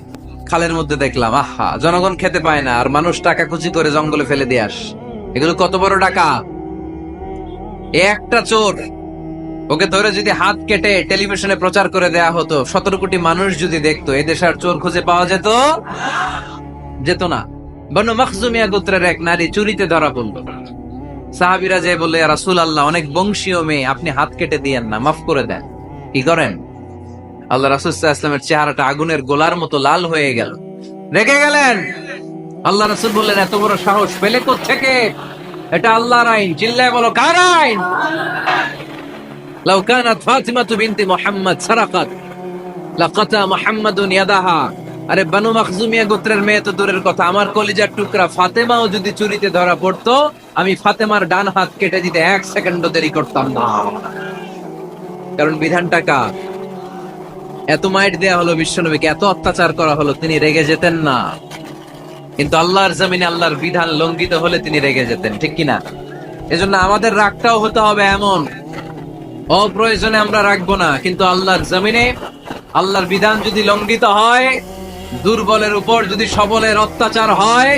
খালের মধ্যে দেখলাম। আহা, জনগণ খেতে পায় না আর মানুষ টাকা কুচি করে জঙ্গলে ফেলে দিয়ে আস। এগুলো কত বড় টাকা! একটা চোর, ওকে ধরে যদি হাত কেটে টেলিভিশনে প্রচার করে দেয়া হতো, 17 কোটি মানুষ যদি দেখতো, এদেশে আর চোর খুঁজে পাওয়া যেত না। বনু মখজুমিয়া গোত্রের এক নারী চুরিতে ধরা পড়ল। সাহাবীরা যে বললে, ইয়া রাসূলুল্লাহ, অনেক বংশীয় মেয়ে, আপনি হাত কেটে দিয়েন না, মাফ করে দেন। কি করেন? আল্লাহ রাসূল সাল্লাল্লাহু আলাইহি ওয়াসাল্লামের চেহারাটা আগুনের গোলার মতো লাল হয়ে গেল, রেগে গেলেন। আল্লাহ রাসূল বললেন, এত বড় সাহস পেলে কোত্থেকে? এটা আল্লাহর আইন। চিল্লায় বলো, কার আইন? লাউ কানাত ফাতিমাতু বিনতি মুহাম্মদ সারাকাত লাকাতা মুহাম্মাদুন ইয়াদাহা। আরে বনু মখজুমিয়া গোত্রের মেয়ে তো দূরের কথা, আমার কলিজার টুকরা ফাতেমাও যদি চুরিতে ধরা পড়তো, আমি ফাতেমার ডান হাত কেটে দিতে 1 সেকেন্ডও দেরি করতাম না। কারণ বিধানটা কার? এত মাইট দেয়া হলো বিশ্বনবীকে, এত অত্যাচার করা হলো, তিনি রেগে যেতেন না। কিন্তু আল্লাহর জমিনে আল্লাহর বিধান লঙ্ঘিত হলে তিনি রেগে যেতেন। ঠিক কিনা? এজন্য আমাদের রাগটাও হতে হবে এমন, অপ্রয়োজনে আমরা রাখবো না, কিন্তু আল্লাহর জমিনে আল্লাহর বিধান যদি লঙ্ঘিত হয়, দুর্বলের উপর যদি সবলের অত্যাচার হয়,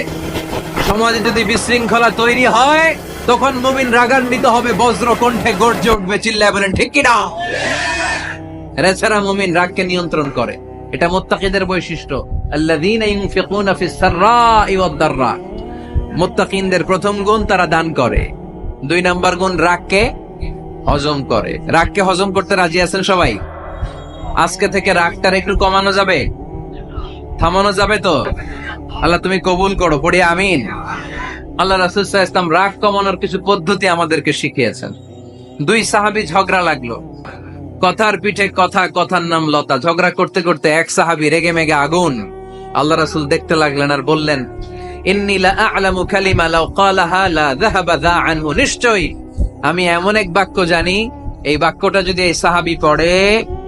সমাজে যদি বিশৃঙ্খলা তৈরি হয়, তখন মুমিন রাগান্বিত হবে, বজ্র কণ্ঠে গর্জে উঠবে। চিল্লায় বলেন ঠিক কিনা? এছাড়া মুমিন রাগকে নিয়ন্ত্রণ করে। এটা মুত্তাকিদের বৈশিষ্ট্য। আল্লাযীনা ইউনফিকুনা ফিস সাররাই ওয়াদ দাররা। মুত্তাকিনদের প্রথম গুণ, তারা দান করে। 2 নাম্বার গুণ, রাগকে হজম করে। রাগকে হজম করতে রাজি আছেন সবাই? আজকে থেকে রাগটার একটু কমানো যাবে, থামানো যাবে তো? আল্লাহ তুমি কবুল করো, পড়ি আমিন। আল্লাহ রাসূল সাল্লাল্লাহু আলাইহি ওয়াসাল্লাম রাগ কমানোর কিছু পদ্ধতি আমাদেরকে শিখিয়েছেন। 2 সাহাবী ঝগড়া লাগলো, কথার পিঠে কথা, কথার নাম লতা। ঝগড়া করতে করতে এক সাহাবী রেগে মেগে আগুন। আল্লাহ রাসূল দেখতে লাগলেন আর বললেন, ইন্নী লা আ'লামু কালিমা লাউ ক্বালাহা লা যাহাবা যা আনহু। নিশ্চয়ই আমি এমন এক বাক্য জানি, এই বাক্যটা যদি এই সাহাবী পড়ে,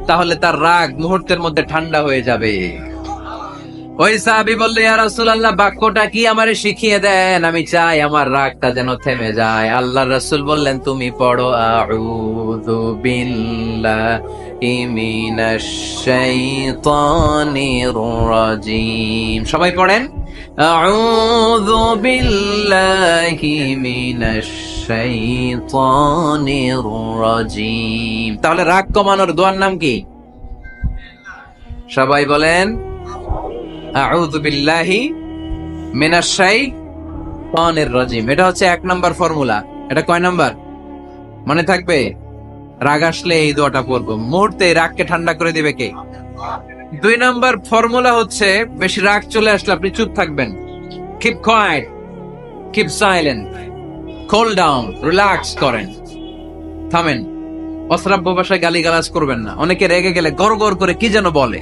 তাহলে তার রাগ মুহূর্তের মধ্যে ঠান্ডা হয়ে যাবে। ওই সাহাবী বলল, ইয়া রাসূলুল্লাহ, বাক্যটা কি আমারে শিখিয়ে দেন, আমি চাই আমার রাগটা যেন থেমে যায়। আল্লাহর রাসূল বললেন, তুমি পড়ো, আউযু বিল্লাহি মিনাশ শাইতানির রাজীম। সবাই পড়েন, আউযু বিল্লাহি মিনাশ শাইতানির রাজীম। তাহলে রাগ কমানোর দোয়ার নাম কি? সবাই বলেন, আউযু বিল্লাহি মিনাশ শাইতানির রাজীম। এটা হচ্ছে 1 নাম্বার ফর্মুলা। এটা কয় নাম্বার? মনে থাকবে? রাগ আসলে এই দোয়াটা পড়বো, মুহূর্তে রাগকে ঠান্ডা করে দিবে কে? 2 নাম্বার ফর্মুলা হচ্ছে, বেশি রাগ চলে আসলে আপনি চুপ থাকবেন। Keep quiet, keep silent, cool down, relax করেন, থামেন। অশ্রাব্য ভাষায় গালিগালাজ করবেন না। অনেকে রেগে গেলে গড় গড় করে কি যেন বলে,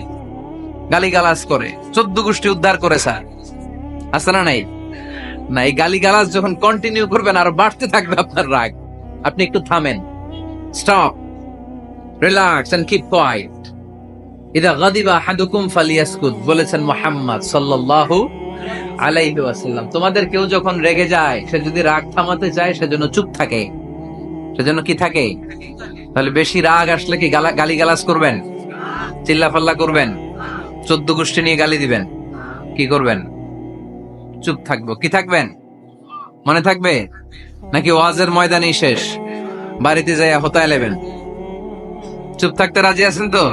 গালিগালাজ করে, 14 গোষ্ঠী উদ্ধার করে স্যার, আছে না নাই? না, এই গালিগালাজ যখন কন্টিনিউ করবেন আরো বাড়তে থাকবে আপনার রাগ। আপনি একটু থামেন, stop, relax and keep quiet. ইদা গাদিবা আহাদুকুম ফালিয়াসকুত, বলেছেন মুহাম্মদ সাল্লাল্লাহু আলাইহি ওয়াসাল্লাম, তোমাদের কেউ যখন রেগে যায়, সে যদি রাগ থামাতে চায় সেজন্য চুপ থাকে। সেজন্য কি থাকে? তাহলে বেশি রাগ আসলে কি গালিগালাজ করবেন, চিল্লাফাল্লা করবেন, 14 গোষ্ঠী নিয়ে গালি দিবেন? কি করবেন? চুপ থাকবো। কি থাকবেন? মনে থাকবে? নাকি ওয়াজের ময়দানেই শেষ, বাড়িতে যাইয়া হোতায় নেবেন? চুপ থাকতে রাজি আছেন তো?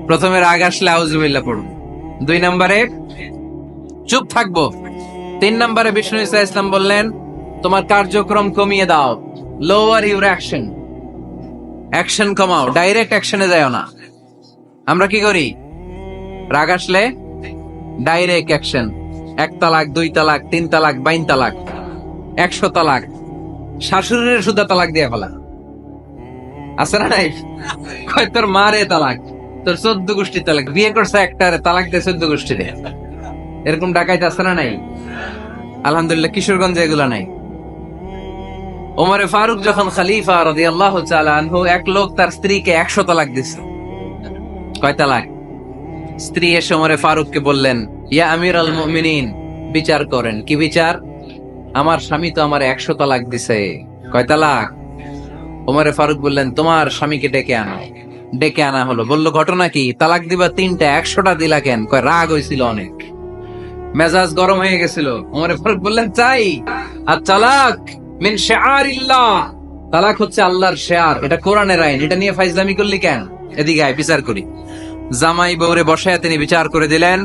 প্রথমে রাগ আসলে আউযুবিল্লাহ পড়ুন, 2 নম্বরে চুপ থাকবো, 3 নম্বরে বিষ্ণু ঈসা ইসলাম বললেন তোমার কার্যক্রম কমিয়ে দাও, লোয়ার ইউর অ্যাকশন, অ্যাকশন কমাও, ডাইরেক্ট অ্যাকশনে যাও না। আমরা কি করি? রাগ আসলে ডাইরেক্ট অ্যাকশন, 1 তালাক, 2 তালাক, 3 তালাক, 22 তালাক, 100 তালাক, শাশুড়ির সুদা তালাক দিয়ে ফেলা, আছে না নাই? কয় তোর মারে তালাক, তোর 14 গোষ্ঠী তালাক, বিয়ে করছে একটারে তালাক দিয়ে 14 গোষ্ঠী দিয়ে, এরকম ডাকাইত আছে না নাই? আলহামদুলিল্লাহ কিশোরগঞ্জে এগুলা নাই। ওমরে ফারুক যখন খলিফা রাদিয়াল্লাহু তাআলা আনহু, এক লোক তার স্ত্রীকে 100 তালাক দিছে। কয় তালাক? স্ত্রী এসে ওমরে ফারুককে বললেন, ইয়া আমিরুল মুমিনিন, বিচার করেন। কি বিচার? আমার স্বামী তো আমার 100 তালাক দিছে। কয় তালাক? ওমরে ফারুক বললেন, তোমার স্বামীকে ডেকে আনো। ডেকে আনা হলো। বলল, ঘটনা কি? তালাক দিবা 3টা, 100টা দিলা কেন? কয় রাগ হয়েছিল অনেক, মেজাজ গরম হয়ে গেছিল। ওমরে ফারুক বললেন, চাই। আর তালাক মিন শিআরিল্লাহ, তালাক হচ্ছে আল্লাহর শিআর, এটা কোরআনের আইন, এটা নিয়ে ফাইজলামি করলি কেন? এদিকে আয়, বিচার করি। জামাই বউরে বসায় তিনি বিচার করে দিলেন,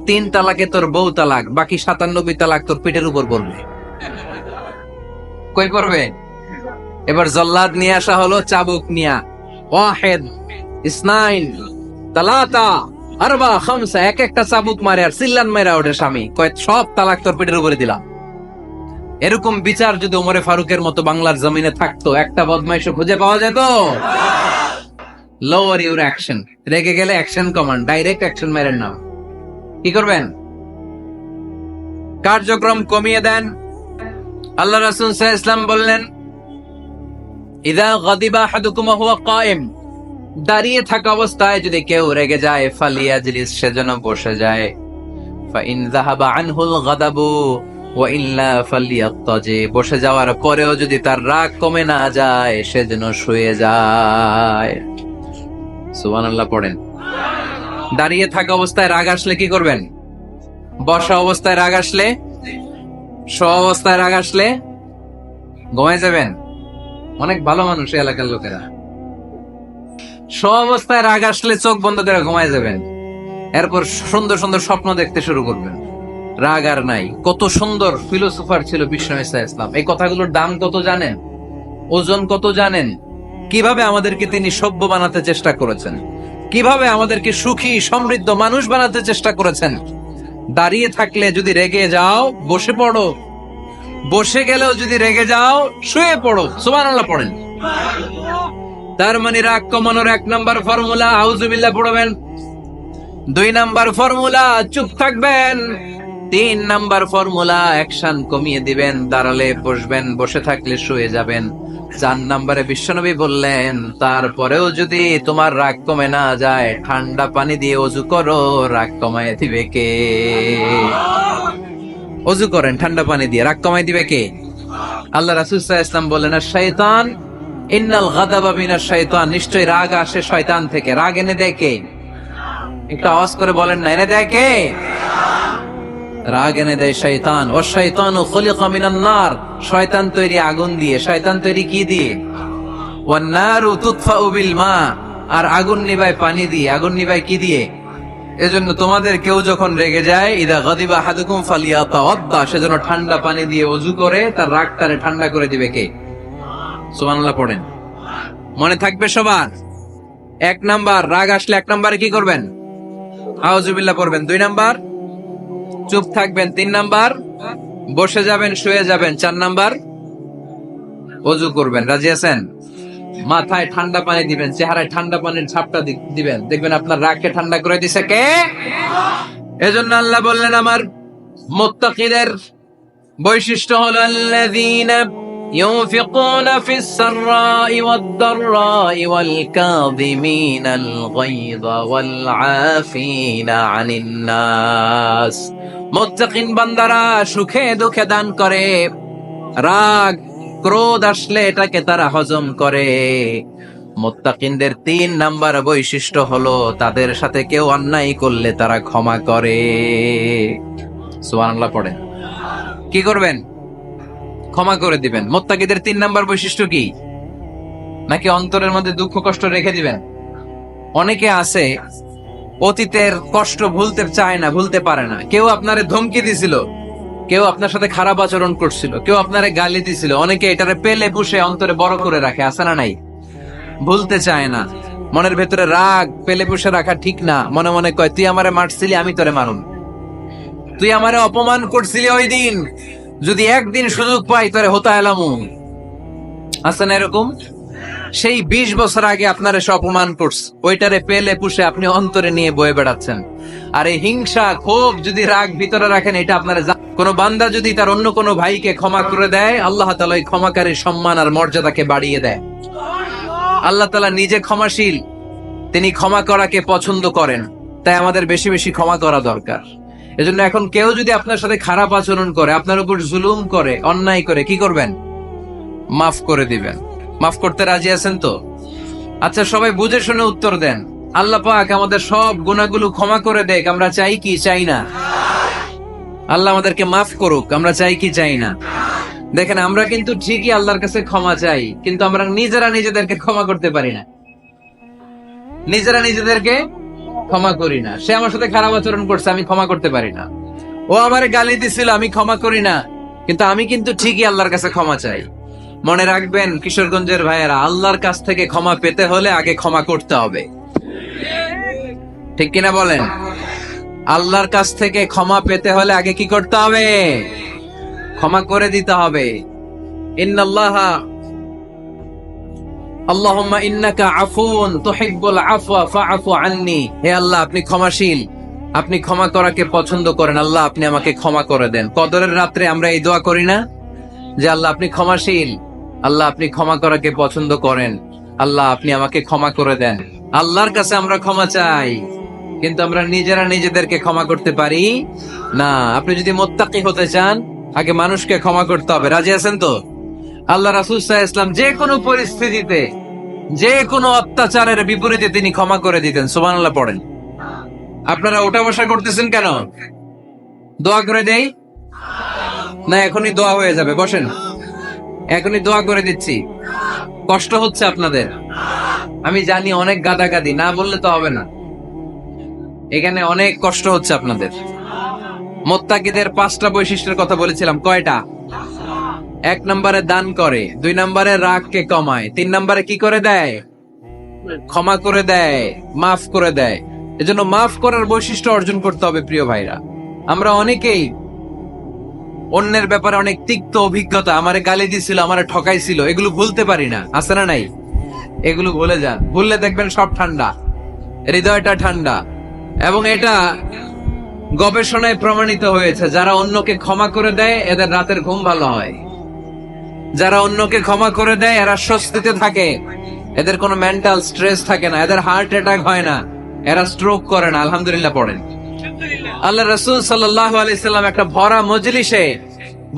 3 তালাকে তোর বউ তালাক, বাকি 97 তালাক তোর পিঠের উপর পড়বে। কই পড়বে? এবার জল্লাদ নিয়ে আসা হলো, চাবুক নিয়া, ওয়াহিদ, ইসনাইন, তালাতা, আরবা, খামসা, এক একটা চাবুক মারে আর চিল্লান মারা ওঠে স্বামী, কয় সব তালাক তোর পেটের উপরে দিলাম। এরকম বিচার যদি ওমরে ফারুকের মতো বাংলার জমিনে থাকতো, একটা বদমাইশও খুঁজে পাওয়া যেত? লোয়ার ইউর অ্যাকশন, রেগে গেলে অ্যাকশন কমান, ডাইরেক্ট অ্যাকশন মেরেন না। কি করবেন? কার্যক্রম কমিয়ে দেন। আল্লাহ রাসূল সাল্লাল্লাহু আলাইহি ওয়াসাল্লাম বললেন, ইযা গাদিবা আহাদুকুম ওয়া হুয়া কায়েম, দাঁড়িয়ে থাকা অবস্থায় যদি কেউ রেগে যায়, ফালিয়াজলিস, সেজন্য বসে যায়। ফাইন যাহাবা আনহুল গাদাবু ওয়া ইল্লা ফালিয়াত্তাজি, বসে যাওয়ার পরেও যদি তার রাগ কমে না যায়, সেজন্য শুয়ে যায়। সুবহানাল্লাহ পড়েন। দাঁড়িয়ে থাকা অবস্থায় রাগ আসলে কি করবেন? বসা অবস্থায় রাগ আসলে, শোয়া অবস্থায় রাগ আসলে ঘুমায় যাবেন। অনেক ভালো মানুষ এই এলাকার লোকেরা। শোয়া অবস্থায় রাগ আসলে চোখ বন্ধ করে ঘুমায় যাবেন, এরপর সুন্দর সুন্দর স্বপ্ন দেখতে শুরু করবেন। রাগ আর নাই। কত সুন্দর ফিলোসোফার ছিল বিষ্ণু ঈসা ইসলাম। এই কথাগুলোর দাম কত জানেন? ওজন কত জানেন? কিভাবে আমাদেরকে তিনি সভ্য বানাতে চেষ্টা করেছেন, কিভাবে আমাদেরকে সুখী সমৃদ্ধ মানুষ বানাতে চেষ্টা করেছেন। দাঁড়িয়ে থাকলে যদি রেগে যাও, বসে পড়ো। বসে গেলেও যদি রেগে যাও, শুয়ে পড়ো। সুবহানাল্লাহ পড়েন। তার মানে রাগ কমানোর 1 নাম্বার ফর্মুলা আউযুবিল্লাহ পড়বেন, 2 নাম্বার ফর্মুলা চুপ থাকবেন, 3 নাম্বার ফর্মুলা অ্যাকশন কমিয়ে দিবেন, দাঁড়ালে বসবেন, বসে থাকলে শুয়ে যাবেন। 4 নাম্বারে বিশ্বনবী বললেন, তারপরেও যদি তোমার রাগ কমে না যায়, ঠান্ডা পানি দিয়ে ওযু করো, রাগ কমায় দিবে কে? ওযু করেন ঠান্ডা পানি দিয়ে, রাগ কমায় দিবে কে? আল্লাহ রাসূল সাল্লাল্লাহু আলাইহি ওয়াসাল্লাম বলেন, শাইতান, ইন্নাল গাদাবা মিনাশ শাইতান, নিশ্চয়ই রাগ আসে শয়তান থেকে। রাগ এনে দেয় কে? একটু আওয়াজ করে বলেন না, এনে দেয় কে? রাগ এনে দেয় শয়তান। ও শাইতানু খুলিকা মিনান নার, শয়তান তৈরি আগুন দিয়ে। শয়তান তৈরি কি দিয়ে? ওয়ান নারু তুতফাউ বিল মা, আর আগুন নিভায় পানি দিয়ে। আগুন নিভায় কি দিয়ে? এজন্য তোমাদের কেউ যখন রেগে যায়, ইদা গাদিবা আহাদুকুম ফালিয়াতাওয়াদ্দা, সেজন্য ঠান্ডা পানি দিয়ে ওযু করে তার রাগটারে ঠান্ডা করে দিবে কে? সুবহানাল্লাহ পড়েন। মনে থাকবে সবার? 1 নাম্বার, রাগ আসলে 1 নম্বরে কি করবেন? আউযুবিল্লাহ পড়বেন। 2 নাম্বার, চুপ থাকবেন। 3 নাম্বার, বসে যাবেন, শুয়ে যাবেন। 4 নাম্বার, ওযু করবেন। রাজি আছেন? মাথায় ঠান্ডা পানি দিবেন, চেহারায় ঠান্ডা পানির ঝাপটা দিবেন, দেখবেন আপনার রাগকে ঠান্ডা করে দিছে কে? এজন্য আল্লাহ বললেন আমার মুত্তাকিদের বৈশিষ্ট্য হলো আল্লাযীনা ينفقون في السراء والضراء والكاظمين الغيظ والعافين عن الناس। মুত্তাকিন বান্দারা সুখে দুঃখে দান করে, রাগ ক্রোধ আসলে এটাকে তারা হজম করে। মুত্তাকিনদের 3 নাম্বার বৈশিষ্ট্য হলো তাদের সাথে কেউ অন্যায় করলে তারা ক্ষমা করে। সুবহানাল্লাহ পড়েন। কি করবেন? ক্ষমা করে দিবেন। মুত্তাকিদের 3 নাম্বার বৈশিষ্ট্য কি? নাকি অন্তরের মধ্যে দুঃখ কষ্ট রেখে দিবেন? অনেকে আছে অতীতের কষ্ট ভুলতে চায় না, ভুলতে পারে না। কেউ আপনারে ধমকি দিছিল, কেউ আপনার সাথে খারাপ আচরণ করছিল, কেউ আপনারে গালি দিছিল, অনেকে এটারে পেলে পুষে অন্তরে বড় করে রাখে, আছে না নাই? ভুলতে চায় না। মনের ভেতরে রাগ পেলে পুষে রাখা ঠিক না। মনে মনে কয় তুই আমারে মারছিলি, আমি তোরে মারুম। তুই আমারে অপমান করছিলি ওই দিন, যদি একদিন সুযোগ পাই তোরে হতা এলামু। আছে না এরকম? সেই 20 বছর আগে আপনারে সে অপমান করছে, ওইটারে পেলে পুষে আপনি অন্তরে নিয়ে বয়ে বেড়াচ্ছেন। আর এই হিংসা ক্ষোভ যদি রাগ ভিতরে রাখেন, এটা আপনারা কোন বান্দা যদি তার অন্য কোনো ভাইকে ক্ষমা করে দেয়, আল্লাহ তাআলা ওই ক্ষমাকারীর সম্মান আর মর্যাদাকে বাড়িয়ে দেয়। আল্লাহ তাআলা নিজে ক্ষমাশীল, তিনি ক্ষমা করাকে পছন্দ করেন। তাই আমাদের বেশি বেশি ক্ষমা করা দরকার। এজন্য এখন কেউ যদি আপনার সাথে খারাপ আচরণ করে, আপনার উপর জুলুম করে, অন্যায় করে, কি করবেন? মাফ করে দিবেন। মাফ করতে রাজি আছেন তো? আচ্ছা, সবাই বুঝে শুনে উত্তর দেন। আল্লাহ পাক আমাদের সব গুনাহগুলো ক্ষমা করে দেখ, আমরা চাই কি চাই না? আল্লাহ আমাদেরকে মাফ করুক, আমরা চাই কি চাই না? দেখেন, আমরা কিন্তু ঠিকই আল্লাহর কাছে ক্ষমা চাই, কিন্তু আমরা নিজেরা নিজেদেরকে ক্ষমা করতে পারি না। নিজেরা নিজেদেরকে ক্ষমা করি না। সে আমার সাথে খারাপ আচরণ করছে, আমি ক্ষমা করতে পারি না। ও আমারে গালি দিছিল, আমি ক্ষমা করি না, কিন্তু আমি কিন্তু ঠিকই আল্লাহর কাছে ক্ষমা চাই। মনে রাখবেন কিশোরগঞ্জের ভাইয়েরা, আল্লাহর কাছ থেকে ক্ষমা পেতে হলে আগে ক্ষমা করতে হবে। ঠিক কিনা বলেন? আল্লাহর কাছ থেকে ক্ষমা পেতে হলে আগে কি করতে হবে? ক্ষমা করে দিতে হবে। ইন্নাল্লাহা আল্লাহুম্মা ইন্নাকা আফুন তুহিব্বুল আফওয়া ফাআফু আন্নি। হে আল্লাহ, আপনি ক্ষমাশীল, আপনি ক্ষমা করাকে পছন্দ করেন। আল্লাহ, আপনি আমাকে ক্ষমা করে দেন। কদরের রাত্রে আমরা এই দোয়া করি না যে আল্লাহ আপনি ক্ষমাশীল, আল্লাহ আপনি ক্ষমা করাকে পছন্দ করেন, আল্লাহ আপনি আমাকে ক্ষমা করে দেন। আল্লাহর কাছে আমরা ক্ষমা চাই, কিন্তু আমরা নিজেরা নিজেদেরকে ক্ষমা করতে পারি না। আপনি যদি মুত্তাকি হতে চান, আগে মানুষকে ক্ষমা করতে হবে। রাজি আছেন তো? আল্লাহ রাসূল সাল্লাল্লাহু আলাইহি ওয়াসাল্লাম যে কোনো পরিস্থিতিতে, যে কোনো অত্যাচারের বিপরীতে তিনি ক্ষমা করে দিতেন। সুবহানাল্লাহ পড়েন। আপনারা ওঠা বসা করতেছেন কেন? দোয়া করে দেই না? এখনই দোয়া হয়ে যাবে, বসেন। এখনই দোয়া করে দিচ্ছি। কষ্ট হচ্ছে আপনাদের, আমি জানি, অনেক গাদাগাদি, না বললে তো হবে না। এখানে অনেক কষ্ট হচ্ছে আপনাদের। মুত্তাকিদের 5টা বৈশিষ্ট্যের কথা বলেছিলাম, কয়টা? 1 নম্বরে দান করে, 2 নম্বরে রাগকে কমায়, 3 নম্বরে কি করে দেয়? ক্ষমা করে দেয়, মাফ করে দেয়। এজন্য মাফ করার বৈশিষ্ট্য অর্জন করতে হবে প্রিয় ভাইরা। আমরা অনেকেই অন্যের ব্যাপারে অনেক তিক্ত অভিজ্ঞতা, আমারে গালি দিছিল, আমারে ঠকাইছিল, এগুলো ভুলতে পারি না। আছে না নাই? এগুলো ভুলে যান। ভুললে দেখবেন সব ঠান্ডা, হৃদয়টা ঠান্ডা। এবং এটা গবেষণায় প্রমাণিত হয়েছে, যারা অন্যকে ক্ষমা করে দেয় এদের রাতের ঘুম ভালো হয়। যারা অন্যকে ক্ষমা করে দেয় এরা স্বস্তিতে থাকে, এদের কোনো মেন্টাল স্ট্রেস থাকে না, এদের হার্ট অ্যাটাক হয় না, এরা স্ট্রোক করে না। আলহামদুলিল্লাহ পড়েন। আল্লাহ রাসূল সাল্লাল্লাহু আলাইহি সাল্লাম একটা ভরা মজলিসে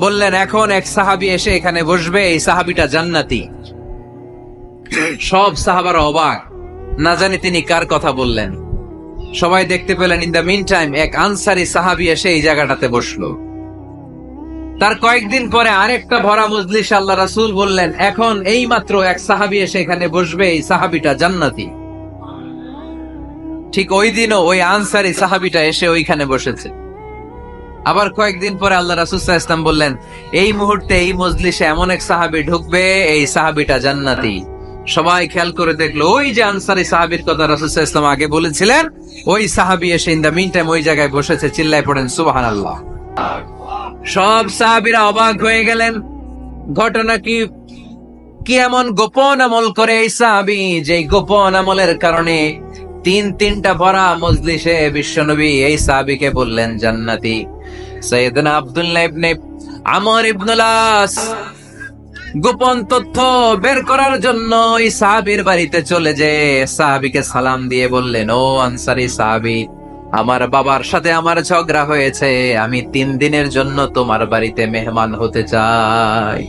বললেন, এখন এক সাহাবী এসে এখানে বসবে, এই সাহাবীটা জান্নাতি। সব সাহাবারা অবাক, না জানি তিনি কার কথা বললেন। সবাই দেখতে পেলেন, ইন দ্য মিন টাইম এক আনসারী সাহাবী এসে এই জায়গাটাতে বসলো। তার কয়েকদিন পরে আরেকটা ভরা মজলিসে আল্লাহ রাসূল বললেন, এখন এই মাত্র এক সাহাবী এসে এখানে বসবে, এই সাহাবীটা জান্নাতি। ঠিক ওই দিনও ওই আনসারী সাহাবীটা এসে ওইখানে বসেছে। আবার কয়েকদিন পরে আল্লাহ রাসূল সাল্লাল্লাহু আলাইহি ওয়াসাল্লাম বললেন, এই মুহূর্তে এই মজলিসে এমন এক সাহাবী ঢুকবে, এই সাহাবীটা জান্নাতি। সবাই খেয়াল করে দেখলো ওই যে আনসারী সাহাবীর কথা রাসূল সাল্লাল্লাহু আলাইহি ওয়াসাল্লাম আগে বলেছিলেন, ওই সাহাবী এসে ইন দা মিন টাইম ওই জায়গায় বসেছে। চিল্লায় পড়েন সুবহানাল্লাহ। সব সাহাবীরা অবাক হয়ে গেলেন। ঘটনা কি? কি এমন গোপন আমল করে এই সাহাবী, যে গোপন আমলের কারণে তিনটা ভরা মজলিসে বিশ্বনবী এই সাহাবীকে বললেন জান্নাতি। সাইয়েদনা আব্দুল্লাহ ইবনে আমর ইবনুল আস গোপন তথ্য বের করার জন্য ওই সাহাবীর বাড়িতে চলে যে সাহাবীকে সালাম দিয়ে বললেন, ও আনসারী সাহাবী, আমার বাবার সাথে আমার ঝগড়া হয়েছে, আমি 3 দিনের জন্য তোমার বাড়িতে মেহমান হতে চাই।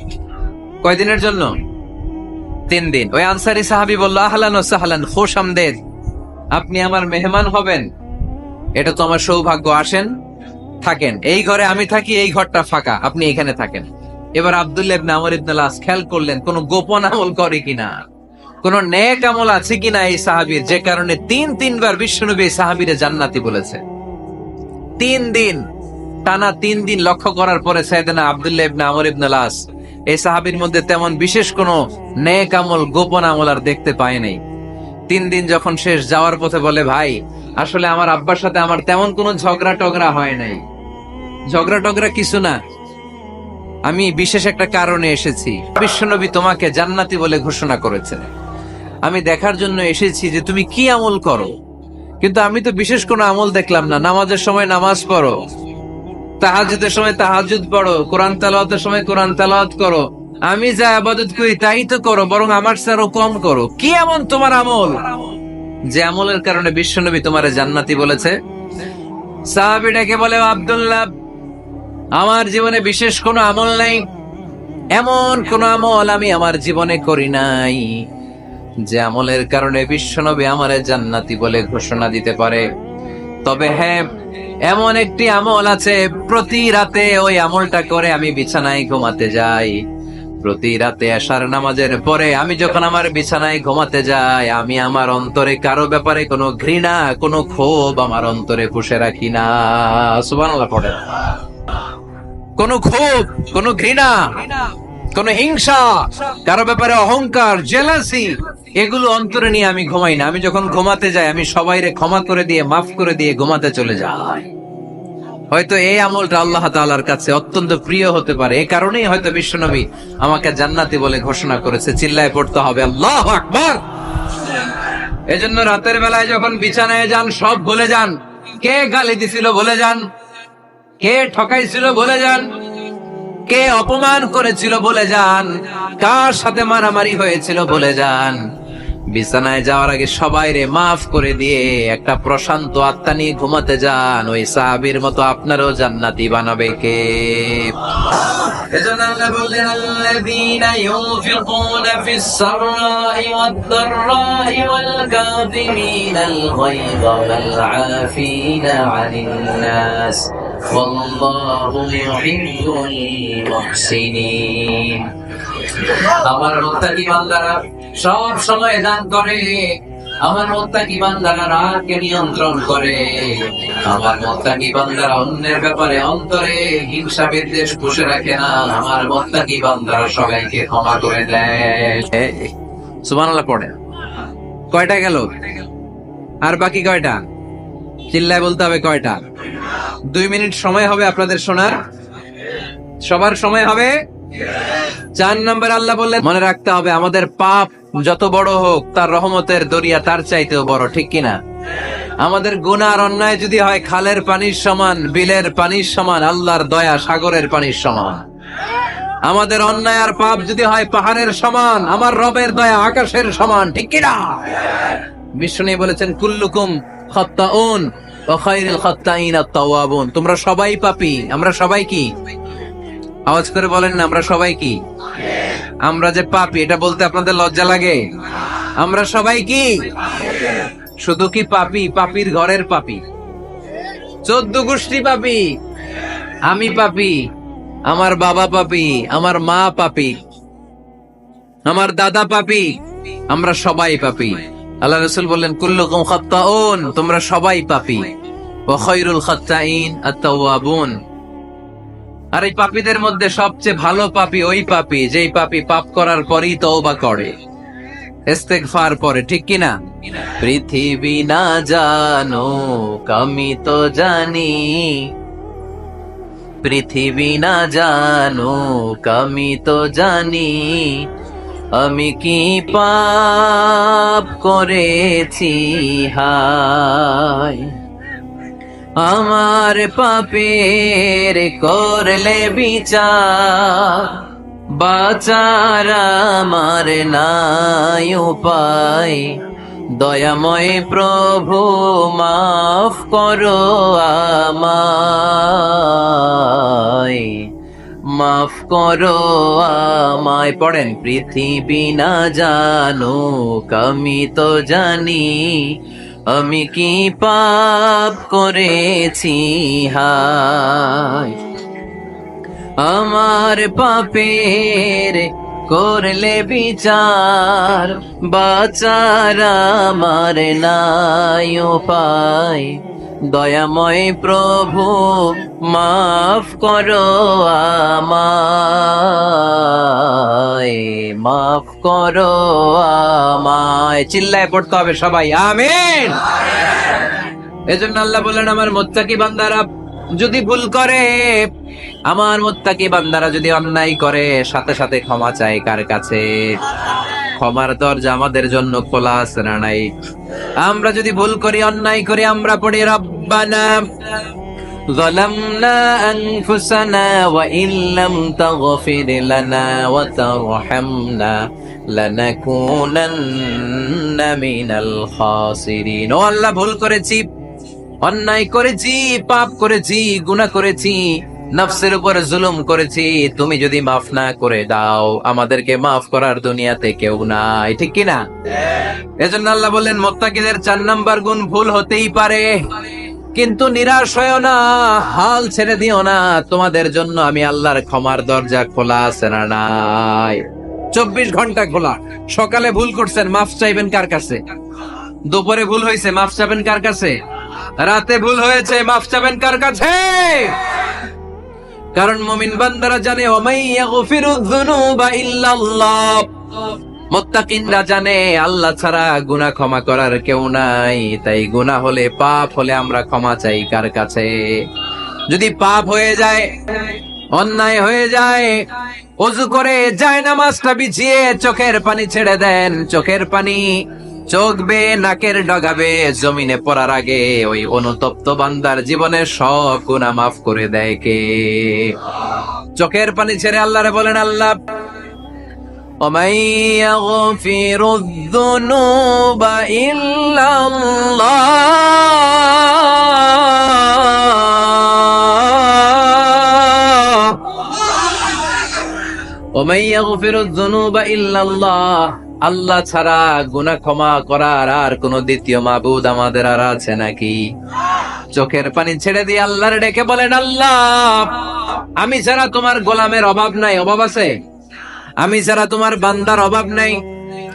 কয়দিনের জন্য? 3 দিন। ওই আনসারী সাহাবী বলল, আহলান ওয়া সাহলান, খুশআমদেদ, আপনি আমার মেহমান হবেন, এটা তো আমার সৌভাগ্য। আসেন, থাকেন, এই ঘরে আমি থাকি, এই ঘরটা ফাঁকা, আপনি এখানে থাকেন। এবার আব্দুল্লাহ ইবনে আমর ইবনুল আস খেয়াল করলেন কোন গোপন আমল করে কিনা, কোন নেক আমল আছে কিনা এই সাহাবীর, যে কারণে 3বার বিশ্বনবী এই সাহাবীরে জান্নাতি বলেছে। 3 দিন টানা 3 দিন লক্ষ্য করার পরে সাইয়েদনা আব্দুল্লাহ ইবনে আমর ইবনুল আস এই সাহাবীর মধ্যে তেমন বিশেষ কোন নেক আমল, গোপন আমল আর দেখতে পায় নাই। 3 দিন যখন শেষ, যাওয়ার পথে বলে, ভাই আসলে আমার আব্বার সাথে আমার তেমন কোনো ঝগড়া টগড়া হয় নাই, ঝগড়া টগড়া কিছু না, আমি বিশেষ একটা কারণে এসেছি। বিশ্বনবী তোমাকে জান্নাতি বলে ঘোষণা করেছেন, আমি দেখার জন্য এসেছি যে তুমি কি আমল করো, কিন্তু আমি তো বিশেষ কোনো আমল দেখলাম না। নামাজের সময় নামাজ পড়ো, তাহাজ্জুদের সময় তাহাজ্জুদ পড়ো, কোরআন তেলাওয়াতের সময় কোরআন তেলাওয়াত করো, আমি যা ইবাদত করি তাই তো করো, বরং আমার চেয়ে কম করো। কি এমন তোমার আমল যে আমলের কারণে বিশ্বনবী তোমারে জান্নাতি বলেছে? সাহাবীটাকে বলে, আব্দুল্লাহ, আমার জীবনে বিশেষ কোনো আমল নাই, এমন কোন আমল আমি আমার জীবনে করি নাই যে আমলের কারণে বিশ্বনবী আমারে জান্নাতি বলে ঘোষণা দিতে পারে। তবে হ্যাঁ, এমন একটি আমল আছে, প্রতি রাতে ওই আমলটা করে আমি বিছানায় ঘুমাতে যাই। প্রতি রাতে এশার নামাজের পরে আমি যখন আমার বিছানায় ঘুমাতে যাই, আমি আমার অন্তরে কারো ব্যাপারে কোনো ঘৃণা, কোনো ক্ষোভ আমার অন্তরে পুষে রাখি না। সুবহানাল্লাহ পড়ে। কোনো ক্ষোভ, কোনো ঘৃণা, কোনো হিংসা, কারো ব্যাপারে অহংকার, জেলাসি, এগুলো অন্তরে নিয়ে আমি ঘুমাই না। আমি যখন ঘুমাতে যাই, আমি সবাইরে ক্ষমা করে দিয়ে, মাফ করে দিয়ে ঘুমাতে চলে যাই। হয়তো এই আমলটা আল্লাহ তাআলার কাছে অত্যন্ত প্রিয় হতে পারে, এই কারণেই হয়তো বিশ্বনবী আমাকে জান্নাতি বলে ঘোষণা করেছে। চিল্লায় পড়তে হবে আল্লাহু আকবার। এজন্য রাতের বেলায় যখন বিছানায় যান, সব ভুলে যান। কে গালি দিছিল ভুলে যান, কে ঠকাইছিল ভুলে যান, কে অপমান করেছিল ভুলে যান, কার সাথে মারামারি হয়েছিল ভুলে যান। বিছানায় যাওয়ার আগে সবাইরে মাফ করে দিয়ে একটা প্রশান্ত আত্মা নিয়ে ঘুমাতে যান। ওই সাহাবীর মতো আপনারও জান্নাতি বানাবে কে? এজন্য আল্লাহ বললেন, আল্লাযীনা ইউনফিকুনা ফিস সাররাই ওয়াদ দাররাই ওয়াল কাযিমিনাল গায়যা ওয়াল আফিনা আনিন নাস ওয়াল্লাহু ইউহিব্বুল মুহসিনিন। আমার মুত্তাকি বান্দারা সব সময় দান করে, আমার মুত্তাকি বান্দারা রাগকে নিয়ন্ত্রণ করে, আমার মুত্তাকি বান্দারা অন্যের ব্যাপারে অন্তরে হিংসা বিদ্বেষ পুষে রাখে না, আমার মুত্তাকি বান্দারা সবাইকে ক্ষমা করে দেয়। সুবহানাল্লাহ পড়ে। কয়টা গেল? আর বাকি কয়টা? চিল্লায় বলতে হবে কয়টা? 2 মিনিট সময় হবে আপনাদের শোনার, সবার সময় হবে। 4 নম্বর আল্লাহ বললেন, মনে রাখতে হবে আমাদের পাপ যত বড় হোক, তার রহমতের দরিয়া তার চাইতেও বড়, ঠিক কিনা? আমাদের গুনাহ আর অন্যায় যদি হয় খালের পানির সমান, বিলের পানির সমান, আল্লাহর দয়া সাগরের পানির সমান। আমাদের অন্যায় আর পাপ যদি হয় পাহাড়ের সমান, আমার রবের দয়া আকাশের সমান, ঠিক কিনা? বিষ্ণু বলেছেন, কুল্লুকুম খাত্তাউন ওয়া খায়রুল খাত্তাইন আত-তাওয়াবুন। তোমরা সবাই পাপী। আমরা সবাই কি? আওয়াজ করে বলেন না, আমরা সবাই কি? আমরা যে পাপী, এটা বলতে আপনাদের লজ্জা লাগে? আমরা সবাই কি? শুধু কি পাপী? পাপীর ঘরের পাপী, 14 গোষ্ঠী পাপী। আমি পাপী, আমার বাবা পাপী, আমার মা পাপী, আমার দাদা পাপী, আমরা সবাই পাপী। আল্লাহ রাসূল বললেন, কুল্লুকুম খাত্তাউন, তোমরা সবাই পাপী, ওয়া খায়রুল খাত্তাইন আত-তাওয়াবুন। আর এই পাপীদের মধ্যে সবচেয়ে ভালো পাপী ওই পাপী যেই পাপী পাপ করার পরই তওবা করে। ইস্তেগফার পরে, ঠিক কিনা? পৃথিবী না জানুক আমি তো জানি, পৃথিবী না জানুক আমি তো জানি, আমি কি পাপ করেছি হায়। আমার পাপের করলে বিচার, বাঁচার আমার নাই উপায়। দয়াময় প্রভু মাফ করো আমায়, মাফ করো আমায়। পড়েন, পৃথিবী না জানুক আমি তো জানি, আমি কি পাপ করেছি হায়। আমার পাপের করলে বিচার, বাঁচার আমার নাই উপায়। দয়াময় প্রভু মাফ করো আমায়, মাফ করো আমায়। চিল্লায় পড়তে হবে সবাই, আমিন। এজন্য আল্লাহ বলেন, আমার মুত্তাকি বান্দারা যদি ভুল করে, আমার মুত্তাকি বান্দারা যদি অন্যায় করে, সাথে সাথে ক্ষমা চায় কার কাছে? ক্ষমার দরজা আমাদের জন্য খোলা আছে না নাই? আমরা যদি ভুল করি, অন্যায় করি, আমরা পড়ি রব্বানা যালামনা আনফুসানা ওয়া ইল্লাম তাগফির লানা ওয়া তারহামনা লানাকুনান্না মিনাল খাসিরিন। ও আল্লাহ, ভুল করেছি, অন্যায় করেছি, পাপ করেছি, গুনাহ করেছি, নফসের উপর জুলুম করেছি। তুমি যদি মাফ না করে দাও, আমাদেরকে মাফ করার দুনিয়াতে কেউ নাই, ঠিক কিনা? এজন্য আল্লাহ বললেন, মুত্তাকিদের 4 নাম্বার গুণ, ভুল হতেই পারে কিন্তু নিরাশ হয়ো না, হাল ছেড়ে দিও না। তোমাদের জন্য আমি আল্লাহর ক্ষমার দরজা খোলা আছে না নাই? 24 ঘন্টা খোলা। সকালে ভুল করছেন, মাফ চাইবেন কার কাছে? দুপুরে ভুল হয়েছে, মাফ চাইবেন কার কাছে? রাতে ভুল হয়েছে, মাফ চাইবেন কার কাছে? কারণ মুমিন বান্দারা জানে, ওমাই ইয়াগফিরুয যুনুবা ইল্লাল্লাহ। মুত্তাকিনরা জানে, আল্লাহ ছাড়া গুনাহ ক্ষমা করার কেউ নাই। তাই গুনাহ হলে, পাপ হলে আমরা ক্ষমা চাই কার কাছে? যদি পাপ হয়ে যায়, অন্যায় হয়ে যায়, ওযু করে জায়নামাজটা বিছিয়ে চোখের পানি ছেড়ে দেন। চোখের পানি চোখ বেয়ে নাকের ডগাবে জমিনে পড়ার আগে ওই অনুতপ্ত বান্দার জীবনের সব গুনাহ মাফ করে দেয় কে? চোখের পানি ছেড়ে আল্লাহরে বলেন, আল্লাহ ومن يغفر الذنوب إلا الله ومن يغفر الذنوب إلا الله। আল্লাহ ছাড়া গুনাহ ক্ষমা করার আর কোন দ্বিতীয় মাবুদ আমাদের আর আছে নাকি? চোখের পানি ছেড়ে দিয়ে আল্লাহর ডেকে বলেন, আল্লাহ আমি ছাড়া তোমার গোলামের অভাব নাই। অভাব আছে? আমি ছাড়া তোমার বান্দার অভাব নাই,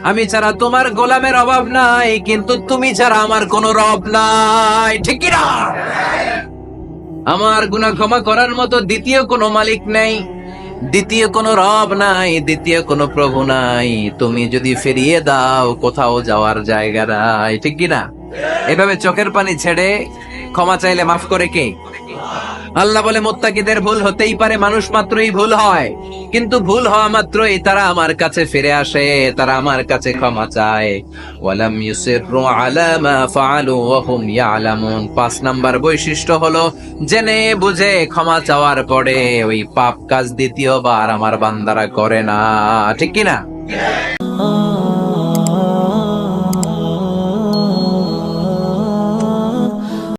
আমি ছাড়া তোমার গোলামের অভাব নাই, কিন্তু তুমি ছাড়া আমার কোনো রব নাই, ঠিক কি না? আমার গুনাহ ক্ষমা করার মতো দ্বিতীয় কোনো মালিক নাই, দ্বিতীয় কোনো রব নাই, দ্বিতীয় কোনো প্রভু নাই। তুমি যদি ফিরিয়ে দাও, কোথাও যাওয়ার জায়গা নাই, ঠিক কি না? এভাবে চোখের পানি ছেড়ে ক্ষমা চাইলে মাফ করে কে? আল্লাহ বলে, মুত্তাকিদের ভুল হতেই পারে, মানুষ মাত্রই ভুল হয়, কিন্তু ভুল হওয়া মাত্রই তারা আমার কাছে ফিরে আসে, তারা আমার কাছে ক্ষমা চায়। ওয়ালাম ইউসিররু আলা মা ফাআলু ওয়া হুম ইয়ালামুন। 5 নাম্বার বৈশিষ্ট্য হলো, জেনে বুঝে ক্ষমা চাওয়ার পরে ওই পাপ কাজ দ্বিতীয়বার আমার বান্দারা করে না, ঠিক কি না?